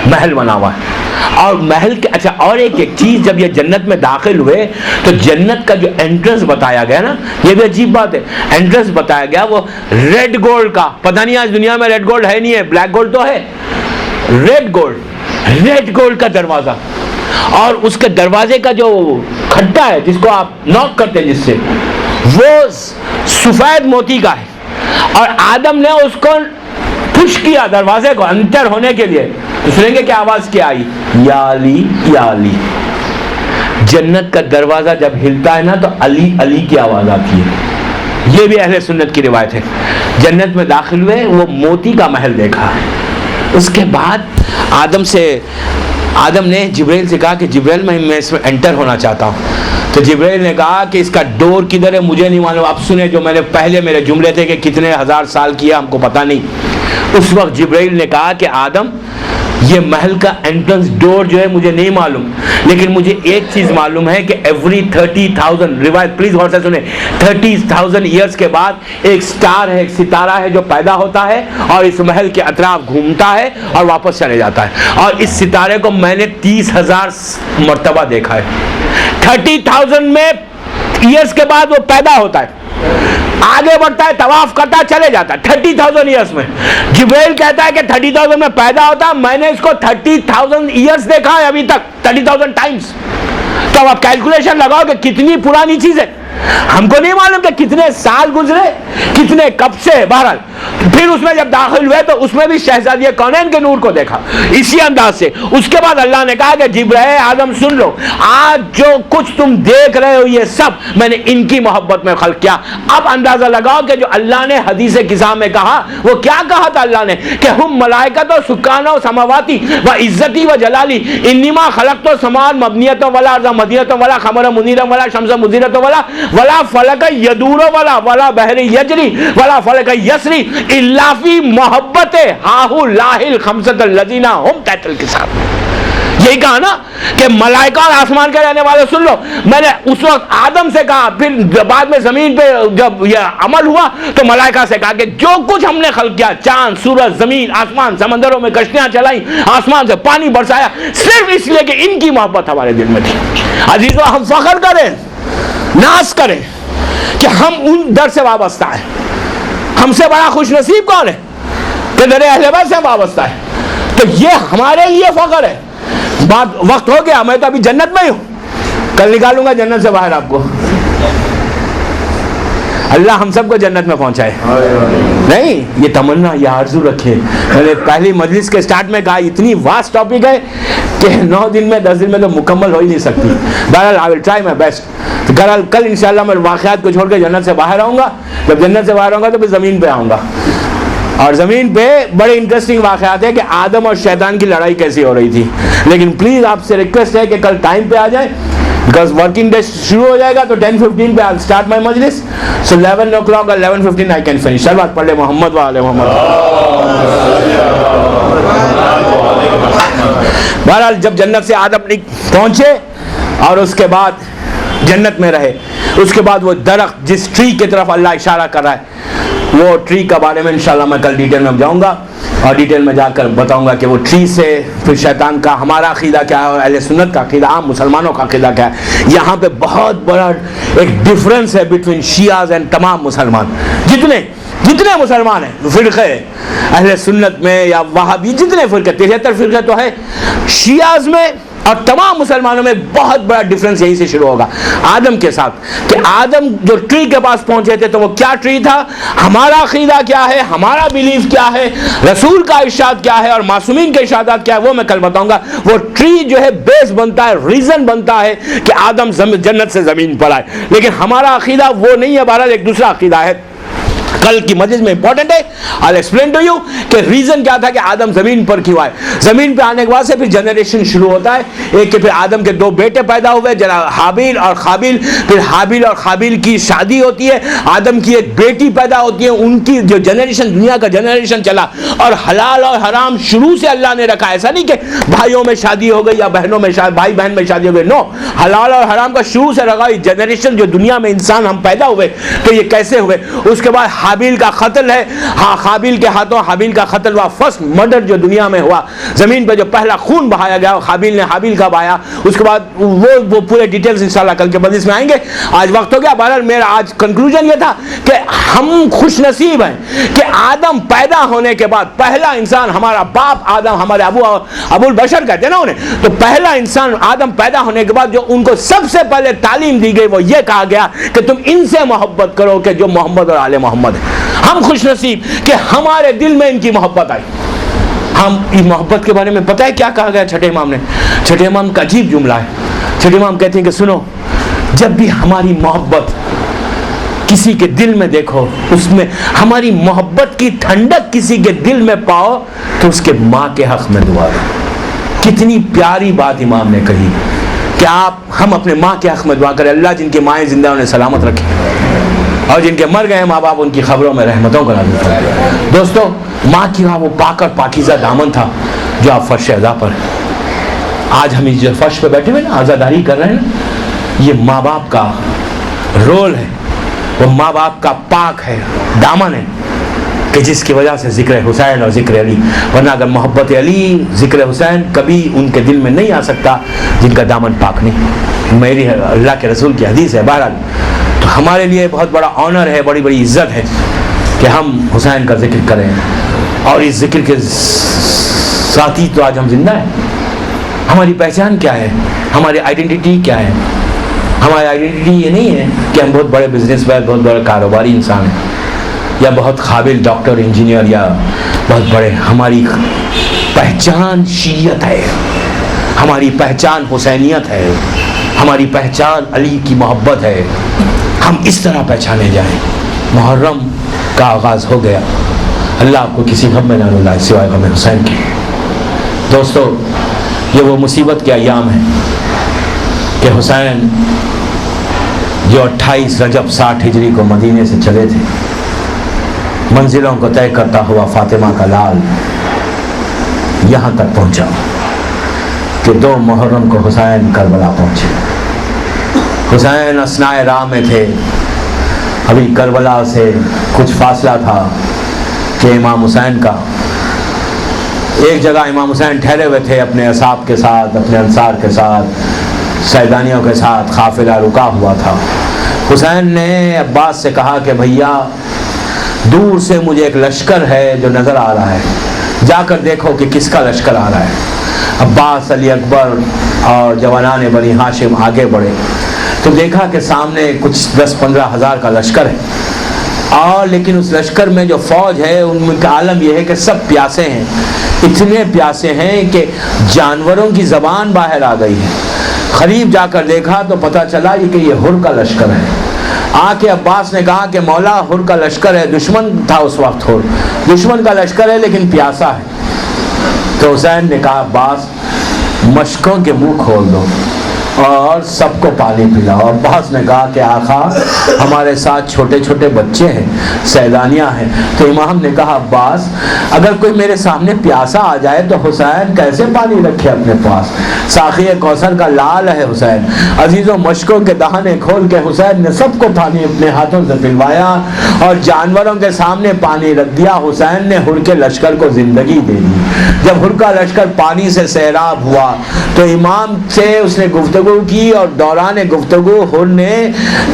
محل بنا ہوا ہے. اور محل کے، اچھا اور ایک چیز، جب یہ جنت میں داخل ہوئے تو جنت کا جو انٹرنس بتایا گیا نا، یہ بھی عجیب بات ہے. انٹرنس بتایا گیا وہ ریڈ گولڈ کا. پتہ نہیں آج دنیا میں ریڈ گولڈ ہے نہیں ہے، بلیک گولڈ تو ہے. ریڈ گولڈ کا دروازہ، اور اس کے دروازے کا جو کھٹا ہے جس کو آپ ناک کرتے ہیں، جس سے، وہ سفید موتی کا ہے. اور آدم نے اس کو پش کیا دروازے کو انٹر ہونے کے لیے. تو سنیں گے کیا آواز کیا آئی؟ یا علی یا علی. جنت کا دروازہ جب ہلتا ہے نا تو علی علی کی آواز آتی ہے. یہ بھی اہل سنت کی روایت ہے. جنت میں داخل ہوئے، وہ موتی کا محل دیکھا. اس کے بعد آدم نے جبرائیل سے کہا کہ جبرائیل میں اس میں انٹر ہونا چاہتا ہوں. تو جبرائیل نے کہا کہ اس کا ڈور کدھر ہے؟ مجھے نہیں معلوم. اب سنیں جو میں نے پہلے میرے جملے تھے کہ کتنے ہزار سال کیا ہم کو پتہ نہیں. اس وقت جبرائیل نے کہا کہ آدم یہ محل کا انٹرنس ڈور جو ہے مجھے نہیں معلوم، لیکن مجھے ایک چیز معلوم ہے کہ ایوری 30,000 روایت پلیز غور سے سنیں، 30,000 ایئرس کے بعد ایک سٹار ہے، ایک ستارہ ہے جو پیدا ہوتا ہے اور اس محل کے اطراف گھومتا ہے اور واپس چلے جاتا ہے، اور اس ستارے کو میں نے 30,000 مرتبہ دیکھا ہے۔ 30,000 میں ایئرس کے بعد وہ پیدا ہوتا ہے، آگے بڑھتا ہے، طواف کرتا ہے، چلے جاتا ہے 30,000 ایئرس میں۔ جبریل کہتا ہے کہ 30,000 میں پیدا ہوتا ہے، میں نے اس کو 30,000 ایئرس دیکھا ہے ابھی تک، 30,000 ٹائمز۔ تو اب آپ کیلکولیشن لگاؤ کہ کتنی پرانی چیز ہے، ہم کو نہیں معلوم کہ کتنے سال گزرے، کتنے کب سے۔ بہرحال پھر اس میں جب داخل ہوئے تو اس میں بھی شہزادی کونین کے نور کو دیکھا اسی انداز سے۔ اس کے بعد اللہ نے کہا کہ جبرائیل آدم سن لو، آج جو کچھ تم دیکھ رہے ہو یہ سب میں نے ان کی محبت میں خلق کیا۔ اب اندازہ لگاؤ کہ جو اللہ نے حدیث قصہ میں کہا وہ کیا کہا تھا اللہ نے، کہ ہم ملائکۃ و سکان و سماواتی و عزتی و جلالی انما خلقت سمان مبنیت ولا ارض مدینت ولا خمر منیر ولا شمس مزیرت ولا فلک یدور ولا بحر یجری ولا فلک یسری الا فی محبت ہاہو لاہل خمسۃ الذین ہم تحت الکتاب۔ یہی کہا نا کہ ملائکہ اور آسمان کے رہنے والے سن لو، میں نے اس وقت آدم سے کہا، پھر بعد میں زمین پہ جب یہ عمل ہوا تو ملائکہ سے کہا کہ جو کچھ ہم نے خلق کیا، چاند، سورج، زمین، آسمان، سمندروں میں کشتیاں چلائیں، آسمان سے پانی برسایا، صرف اس لیے کہ ان کی محبت ہمارے دل میں تھی۔ عزیزو، ہم فخر کریں، ناز کریں کہ ہم ان در سے وابستہ ہیں۔ ہم سے بڑا خوش نصیب کون ہے کہ در اہل بیت سے وابستہ ہے؟ تو یہ ہمارے لیے فخر ہے۔ بات وقت ہو گیا، میں تو ابھی جنت میں ہی ہوں، کل نکالوں گا جنت سے باہر آپ کو۔ اللہ ہم سب کو جنت میں پہنچائے۔ نہیں، یہ تمنا، یہ آرزو رکھے۔ میں نے پہلی مجلس کے سٹارٹ میں کہا اتنی واسٹ ٹاپک ہے کہ 9 دن میں 10 دن میں تو مکمل ہو ہی نہیں سکتی۔ بہرحال I will try my best۔ کل انشاءاللہ میں واقعات کو چھوڑ کے جنت سے باہر آؤں گا۔ جب جنت سے باہر آؤں گا تو پھر زمین پہ آؤں گا، اور زمین پہ بڑے انٹرسٹنگ واقعات ہے کہ آدم اور شیطان کی لڑائی کیسی ہو رہی تھی۔ لیکن پلیز آپ سے ریکویسٹ ہے کہ کل ٹائم پہ آ جائیں، بیکاز ورکنگ ڈے شروع ہو جائے گا تو 10:15 پہ I'll start my مجلس، so 11 o'clock or 11:15 I can finish۔ سلوات پڑھ لے محمد و آل محمد۔ بہرحال جب جنت سے آدم پہنچے اور اس کے بعد جنت میں رہے، اس کے بعد وہ درخت جس ٹری کی طرف اللہ اشارہ کر رہا ہے، وہ ٹری کے بارے میں انشاءاللہ میں کل ڈیٹیل میں جاؤں گا، اور ڈیٹیل میں جا کر بتاؤں گا کہ وہ ٹری سے پھر شیطان کا ہمارا عقیدہ کیا ہے اور اہل سنت کا عقیدہ، عام مسلمانوں کا عقیدہ کیا ہے۔ یہاں پہ بہت بڑا ایک ڈفرنس ہے بٹوین شیعہ اینڈ تمام مسلمان۔ جتنے مسلمان ہیں فرقے اہل سنت میں یا وہابی، جتنے فرقے 73 فرقے تو ہے شیعہ میں اور تمام مسلمانوں میں، بہت بڑا ڈیفرنس یہیں سے شروع ہوگا آدم کے ساتھ، کہ آدم جو ٹری کے پاس پہنچے تھے تو وہ کیا ٹری تھا، ہمارا عقیدہ کیا ہے، ہمارا بیلیف کیا ہے، رسول کا ارشاد کیا ہے اور معصومین کے ارشادات کیا ہے، وہ میں کل بتاؤں گا۔ وہ ٹری جو ہے بیس بنتا ہے، ریزن بنتا ہے کہ آدم جنت سے زمین پر آئے، لیکن ہمارا عقیدہ وہ نہیں ہے۔ بہرحال ایک دوسرا عقیدہ ہے، کل کی مجلس میں امپورٹنٹ ہے، I'll explain to you کہ ریزن کیا تھا کہ آدم زمین پر کیوں آئے۔ زمین پہ آنے کے بعد سے پھر جنریشن شروع ہوتا ہے، ایک کہ پھر آدم کے 2 بیٹے پیدا ہوئے، حابیل اور قابیل، پھر حابیل اور قابیل کی شادی ہوتی ہے، آدم کی ایک بیٹی پیدا ہوتی ہے، ان کی جو جنریشن، دنیا کا جنریشن چلا، اور حلال اور حرام شروع سے اللہ نے رکھا۔ ایسا نہیں کہ بھائیوں میں شادی ہو گئی یا بہنوں میں بھائی بہن میں شادی ہو گئی، نو، حلال اور حرام کا شروع سے رکھا۔ جنریشن جو دنیا میں انسان ہم پیدا ہوئے تو یہ کیسے ہوئے۔ اس کے بعد حابیل کا قتل ہے، قابیل کے ہاتھوں حابیل کا قتل ہوا، فرسٹ مرڈر جو دنیا میں ہوا، زمین پہ جو پہلا خون بہایا گیا قابیل نے حابیل کا بہایا۔ اس کے بعد وہ پورے ڈیٹیلز انشاءاللہ کل کے مجلس میں آئیں گے، آج وقت ہو گیا۔ بہرحال میرا آج کنکلوژن یہ تھا کہ ہم خوش نصیب ہیں کہ آدم پیدا ہونے کے بعد پہلا انسان، ہمارا باپ آدم، ہمارے ابو البشر کہتے ہیں نا انہیں، تو پہلا انسان آدم پیدا ہونے کے بعد جو ان کو سب سے پہلے تعلیم دی گئی وہ یہ کہا گیا کہ تم ان سے محبت کرو کہ جو محمد اور آل محمد ہے۔ ہم خوش نصیب کہ ہمارے دل میں ان کی محبت آئی۔ ہم اس محبت کے بارے میں پتہ ہے کیا کہا گیا چھٹے امام نے؟ چھٹے امام کا عجیب جملہ ہے۔ چھٹے امام کہتے ہیں کہ سنو، جب بھی ہماری محبت کسی کے دل میں دیکھو، اس میں ہماری محبت کی ٹھنڈک کسی کے دل میں پاؤ تو اس کے ماں کے حق میں دعا دو۔ کتنی پیاری بات امام نے کہی کہ ہم اپنے ماں کے حق میں دعا کریں، اللہ جن کی مائیں زندہ انہیں سلامت رکھے، اور جن کے مر گئے ماں باپ ان کی خبروں میں رحمتوں کا نازل فرمائے۔ دوستو، ماں کی وہ پاک اور پاکیزہ دامن تھا جو آپ فرش ادا پر ہیں. آج ہم اس فرش پہ بیٹھے ہوئے نا عزاداری کر رہے ہیں نا, یہ ماں باپ کا رول ہے, وہ ماں باپ کا پاک ہے, دامن ہے, کہ جس کی وجہ سے ذکر حسین اور ذکر علی, ورنہ اگر محبت علی ذکر حسین کبھی ان کے دل میں نہیں آ سکتا جن کا دامن پاک نہیں. میری اللہ کے رسول کی حدیث ہے. بہرحال تو ہمارے لیے بہت بڑا آنر ہے, بڑی بڑی عزت ہے کہ ہم حسین کا ذکر کریں, اور اس ذکر کے ساتھ ہی تو آج ہم زندہ ہیں. ہماری پہچان کیا ہے, ہماری آئیڈینٹی کیا ہے؟ ہماری آئیڈینٹی یہ نہیں ہے کہ ہم بہت بڑے بزنس مین, بہت بڑے کاروباری انسان ہیں, یا بہت قابل ڈاکٹر, انجینئر, یا بہت بڑے. ہماری پہچان شیعت ہے, ہماری پہچان حسینیت ہے, ہماری پہچان علی کی محبت ہے. ہم اس طرح پہچانے جائیں. محرم کا آغاز ہو گیا, اللہ آپ کو کسی غم میں نہ رلائے سوائے غم حسین کی. دوستو, یہ وہ مصیبت کے ایام ہیں کہ حسین جو 28 رجب 60 ہجری کو مدینے سے چلے تھے, منزلوں کو طے کرتا ہوا فاطمہ کا لال یہاں تک پہنچا کہ 2 محرم کو حسین کربلا پہنچے. حسین اثناء راہ میں تھے, ابھی کربلا سے کچھ فاصلہ تھا کہ امام حسین کا ایک جگہ امام حسین ٹھہرے ہوئے تھے اپنے اصحاب کے ساتھ, اپنے انصار کے ساتھ, سیدانیوں کے ساتھ. قافلہ رکا ہوا تھا. حسین نے عباس سے کہا کہ بھیا دور سے مجھے ایک لشکر ہے جو نظر آ رہا ہے, جا کر دیکھو کہ کس کا لشکر آ رہا ہے. عباس, علی اکبر اور جوانان بنی ہاشم آگے بڑھے تو دیکھا کہ سامنے کچھ 10-15 ہزار کا لشکر ہے, اور لیکن اس لشکر میں جو فوج ہے ان کا عالم یہ ہے کہ سب پیاسے ہیں, اتنے پیاسے ہیں کہ جانوروں کی زبان باہر آ گئی ہے. قریب جا کر دیکھا تو پتہ چلا کہ یہ ہر کا لشکر ہے. آ کے عباس نے کہا کہ مولا ہر کا لشکر ہے, دشمن تھا اس وقت, ہر دشمن کا لشکر ہے لیکن پیاسا ہے. تو حسین نے کہا عباس مشکوں کے منہ کھول دو اور سب کو پانی پلاؤ. اور عباس نے کہا کہ آقا ہمارے ساتھ چھوٹے چھوٹے بچے ہیں, سیدانیاں ہیں. تو امام نے کہا عباس اگر کوئی میرے سامنے پیاسا آ جائے تو حسین کیسے پانی رکھے اپنے پاس؟ ساقی کوثر کا لال ہے حسین. عزیزوں, مشکوں کے دہانے کھول کے حسین نے سب کو پانی اپنے ہاتھوں سے پلوایا اور جانوروں کے سامنے پانی رکھ دیا. حسین نے ہر کے لشکر کو زندگی دے دی. جب ہر کا لشکر پانی سے سیراب ہوا تو امام سے اس نے گفتگو کی, اور دوران گفتگو ہر نے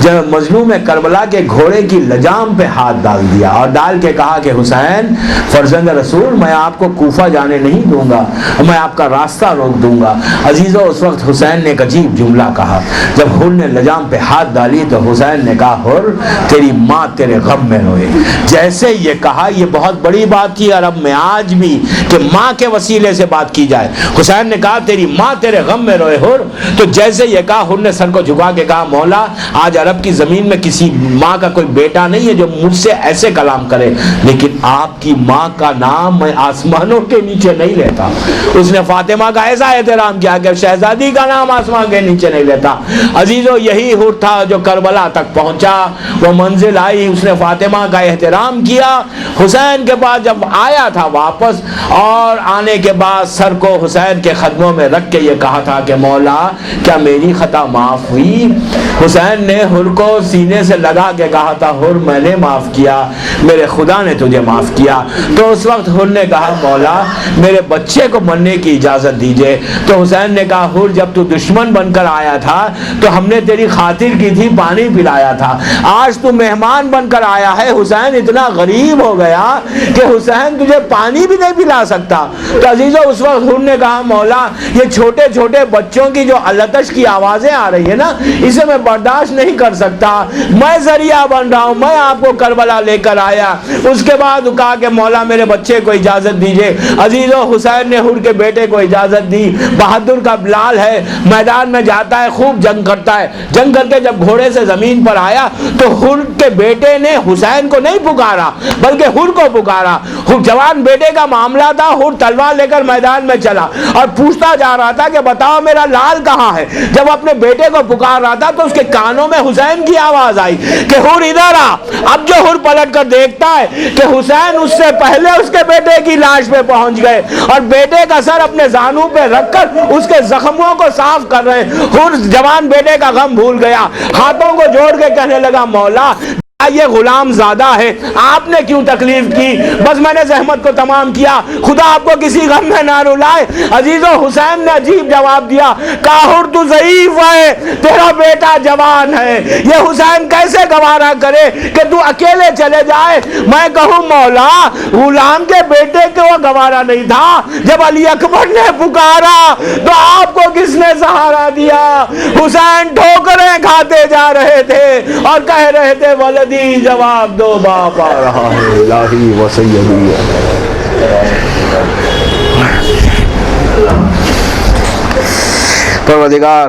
جب مظلوم کربلا کے گھوڑے کی لجام پہ ہاتھ ڈال دیا اور ڈال کے کہا کہ حسین فرزند رسول, میں آپ کو کوفہ جانے نہیں دوں گا, میں آپ کا راستہ روک دوں گا. عزیزو, اس وقت حسین نے ایک عجیب جملہ کہا. جب ہر نے لجام پہ ہاتھ ڈالی تو حسین نے کہا ہر تیری ماں تیرے غم میں روئے. جیسے یہ کہا, یہ بہت بڑی بات تھی عرب میں آج بھی کہ ماں کے وسیلے سے بات کی جائے. حسین نے کہا تیری ماں تیرے غم میں روئے ہر. تو جیسے یہ کہا, ہر نے سر کو جھکا کے کہا مولا آج عرب کی زمین میں کسی ماں کا کوئی بیٹا نہیں ہے جو مجھ سے ایسے کلام کرے, لیکن آپ کی ماں کا نام میں آسمانوں کے نیچے نہیں لیتا. اس نے فاطمہ کا ایسا احترام کیا کہ شہزادی کا نام آسمان کے نیچے نہیں لیتا. عزیزو, یہی ہر تھا جو کربلا تک پہنچا, وہ منزل آئی, اس نے فاطمہ کا احترام کیا. حسین کے بعد جب آیا تھا واپس, اور آنے کے بعد سر کو حسین کے قدموں میں رکھ کے یہ کہا تھا کہ مولا کیا میری خطا معاف ہوئی؟ حسین نے ہر کو سینے سے لگا کے کہا تھا ہر میں نے معاف کیا, میرے خدا نے تجھے معاف کیا. تو اس وقت ہر نے کہا مولا میرے بچے کو مرنے کی اجازت دیجئے. تو حسین نے کہا ہر جب تو دشمن بن کر آیا تھا تو ہم نے تیری خاطر کی تھی, پانی پلایا تھا. آج تو مہمان بن کر آیا ہے, حسین اتنا غریب ہو گیا کہ حسین تجھے پانی بھی نہیں پلا سکتا. تو عزیزو, اس وقت ہر نے کہا مولا یہ چھوٹے چھوٹے بچوں کی جو التش کی آوازیں آ رہی ہے نا, اسے میں برداشت نہیں کر سکتا, میں ذریعہ بن رہا ہوں, میں آپ کو کربلا لے کر آیا. اس کے بعد کہا کہ مولا میرے بچے کو اجازت دیجئے. عزیزو, حسین نے ہر کے بیٹے کو اجازت دی. بہادر کا بلال ہے, میدان میں جاتا ہے, خوب جنگ کرتا ہے. جنگ کر کے جب گھوڑے سے زمین پر آیا تو ہر کے بیٹے نے حسین کو نہیں پکارا بلکہ ہر کو پکارا. جوان بیٹے کا معاملہ تھا, ہر تلوار لے کر میدان میں چلا اور پوچھتا جا رہا تھا کہ بتاؤ میرا لال کہاں ہے, جب اپنے بیٹے کو پکار رہا تھا تو اس کے کانوں میں حسین کی آواز آئی کہ حر ادھر آ. اب جو حر پلٹ کر دیکھتا ہے کہ حسین اس سے پہلے اس کے بیٹے کی لاش پہ پہنچ گئے اور بیٹے کا سر اپنے زانوں پہ رکھ کر اس کے زخموں کو صاف کر رہے ہیں. حر جوان بیٹے کا غم بھول گیا, ہاتھوں کو جوڑ کے کہنے لگا مولا یہ غلام زیادہ ہے, آپ نے کیوں تکلیف کی, بس میں نے زحمت کو تمام کیا, خدا آپ کو کسی غم میں نہ رلائے. عزیزو حسین نے عجیب جواب دیا, کاہر تو ضعیف ہے, تیرا بیٹا جوان ہے, یہ حسین کیسے گوارا کرے کہ تو اکیلے چلے جائے. میں کہوں مولا غلام کے بیٹے کو گوارا نہیں تھا, جب علی اکبر نے پکارا تو آپ کو کس نے سہارا دیا. حسین ٹھوکریں کھاتے جا رہے تھے اور کہہ رہے تھے ولدی جواب دو, باپ آ رہا ہے, الہی و سیدی. پروردگار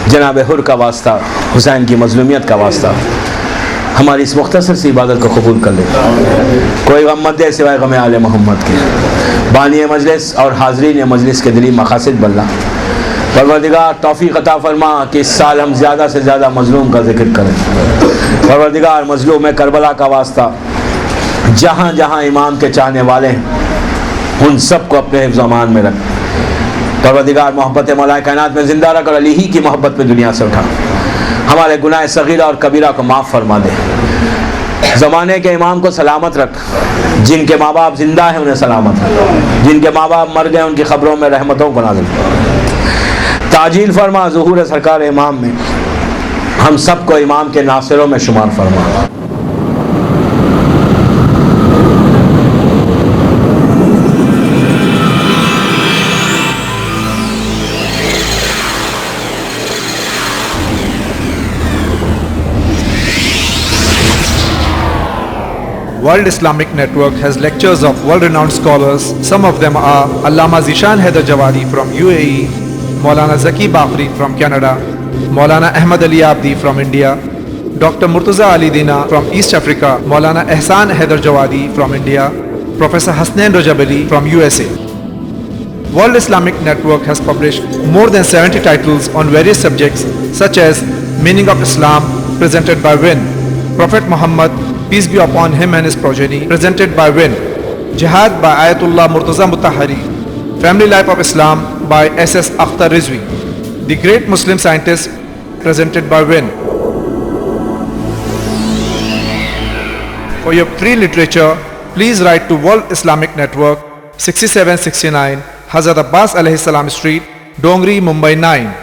جناب حر کا واسطہ, حسین کی مظلومیت کا واسطہ, ہماری اس مختصر سی عبادت کو قبول کر لے. کوئی غم مت دے سوائے غم آل محمد کے. بانی مجلس اور حاضرین مجلس کے دلی مقاصد بلّہ پروردگار توفیق عطا فرما کہ اس سال ہم زیادہ سے زیادہ مظلوم کا ذکر کریں. پروردگار مظلوم کربلا کا واسطہ جہاں جہاں امام کے چاہنے والے ہیں ان سب کو اپنے حفظ و امان میں رکھ. پروردگار محبت مولا کائنات میں زندہ رکھ اور علی ہی کی محبت میں دنیا سے اٹھا. ہمارے گناہ صغیرہ اور کبیرہ کو معاف فرما دے. زمانے کے امام کو سلامت رکھ, جن کے ماں باپ زندہ ہیں انہیں سلامت رکھ, جن کے ماں باپ مر گئے ان کی قبروں میں رحمتوں کو نازل تاجیل فرما. ظہور سرکار امام میں ہم سب کو امام کے ناصروں میں شمار فرما. World Islamic Network has lectures of world-renowned scholars. Some of them are Allama Zishan Haider Jawadi from UAE, Maulana Zaki Bakri from Canada, Maulana Ahmad Ali Abdi from India, Dr. Murtaza Ali Dina from East Africa, Maulana Ehsan Haider Jawadi from India, Professor Hasnain Rajab Ali from USA. World Islamic Network has published more than 70 titles on various subjects such as Meaning of Islam, presented by WIN, Prophet Muhammad, peace be upon him and his progeny, presented by WIN, Jihad by Ayatollah Murtaza Mutahhari, Family Life of Islam by S.S. Akhtar Rizvi, The Great Muslim Scientist, presented by WIN. For your free literature, please write to World Islamic Network, 6769 Hazrat Abbas alayhi salam Street, Dongri, Mumbai 9.